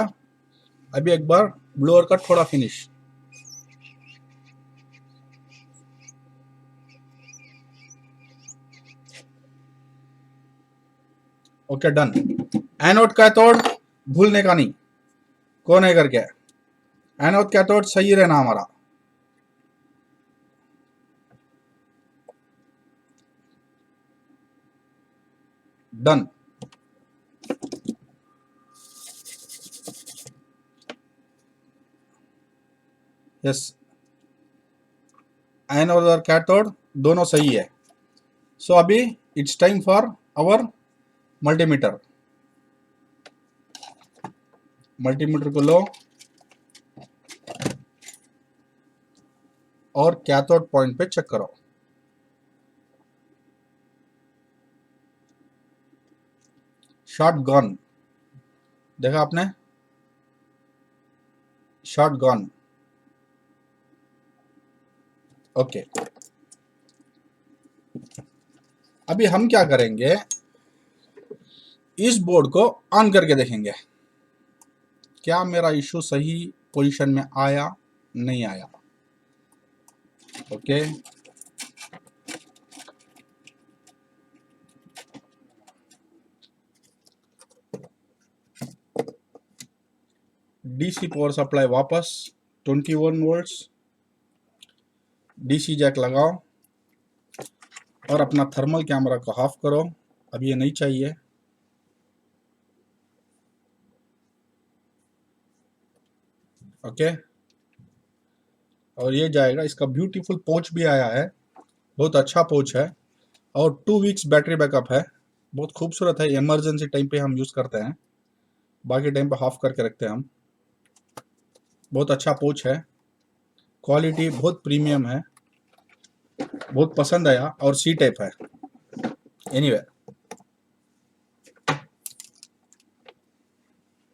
अभी एक बार ब्लोअर का थोड़ा finish. Okay done. Anode cathode भूलने का नहीं, कौन है करके। एनोड कैथोड सही रहना हमारा। डन। यस, एनोड और कैथोड दोनों सही है। सो अभी it's time for our multimeter. Multimeter को लो और कैथोड पॉइंट पे चेक करो। शॉर्ट गन देखा आपने, शॉर्ट गन। ओके, अभी हम क्या करेंगे, इस बोर्ड को ऑन करके देखेंगे क्या मेरा इशू सही पोजीशन में आया नहीं आया। ओके, डीसी पावर सप्लाई वापस 21 वोल्ट्स, डीसी जैक लगाओ और अपना थर्मल कैमरा को ऑफ करो। अब ये नहीं चाहिए। ओके, और ये जाएगा, इसका ब्यूटीफुल पोच भी आया है, बहुत अच्छा पोच है और 2 वीक्स बैटरी बैकअप है, बहुत खूबसूरत है। इमरजेंसी टाइम पे हम यूज़ करते हैं, बाकी टाइम पे ऑफ करके रखते हैं हम। बहुत अच्छा पोच है, क्वालिटी बहुत प्रीमियम है, बहुत पसंद आया और सी टाइप है। Anyway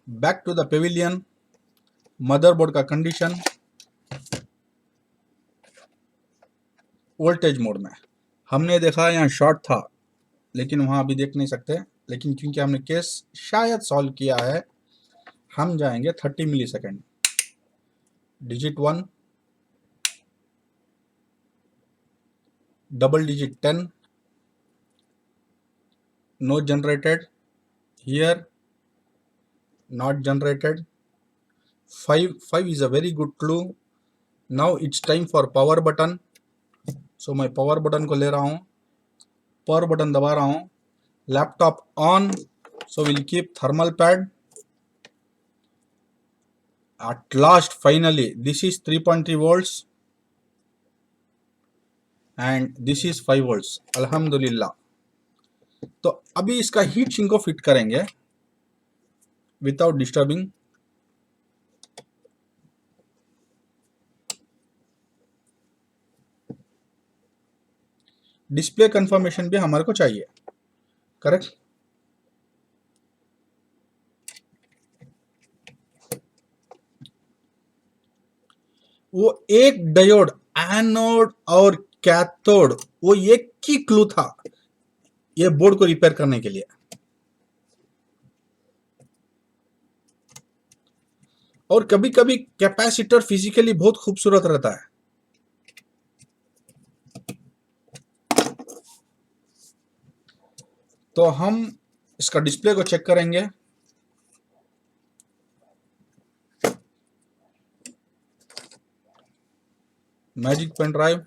back to the pavilion, motherboard का कंडीशन, वोल्टेज मोड में हमने देखा यहाँ शॉर्ट था, लेकिन वहाँ अभी देख नहीं सकते, लेकिन क्योंकि हमने केस शायद सॉल्व किया है, हम जाएंगे 30 millisecond, digit 1, double digit 10, no generated, here not generated, 5 is a very good clue. Now it's time for power button, so मैं power button को ले रहा हूँ, power button दबा रहा हूँ, laptop on, so we'll keep thermal pad. At last finally this is 3.3 volts and this is 5 volts, अल्हम्दुलिल्लाह। तो अभी इसका हीट सिंक को फिट करेंगे विदाउट डिस्टर्बिंग। डिस्प्ले कंफर्मेशन भी हमारे को चाहिए, करेक्ट। वो एक डायोड एनोड और कैथोड, वो एक ही क्लू था ये बोर्ड को रिपेयर करने के लिए। और कभी कभी कैपेसिटर फिजिकली बहुत खूबसूरत रहता है। तो हम इसका डिस्प्ले को चेक करेंगे। Magic pen drive,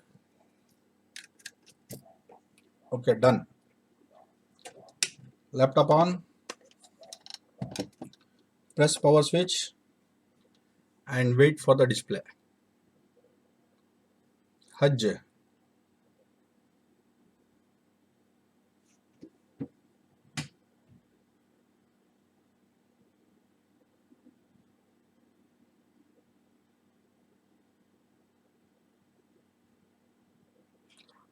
okay done. Laptop on, press power switch and wait for the display. हज,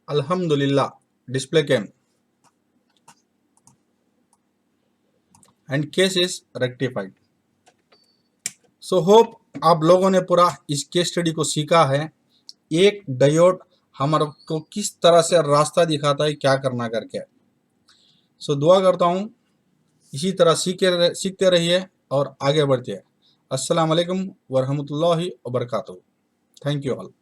अल्हम्दुलिल्लाह display came and case is rectified. So hope आप लोगों ने पूरा इस केस स्टडी को सीखा है। एक डायोड हमारे को किस तरह से रास्ता दिखाता है क्या करना करके। सो दुआ करता हूँ इसी तरह सीखते रहिए और आगे बढ़ते हैं। अस्सलाम वालेकुम वरहमतुल्लाहि वबरकातुहू। Thank you all.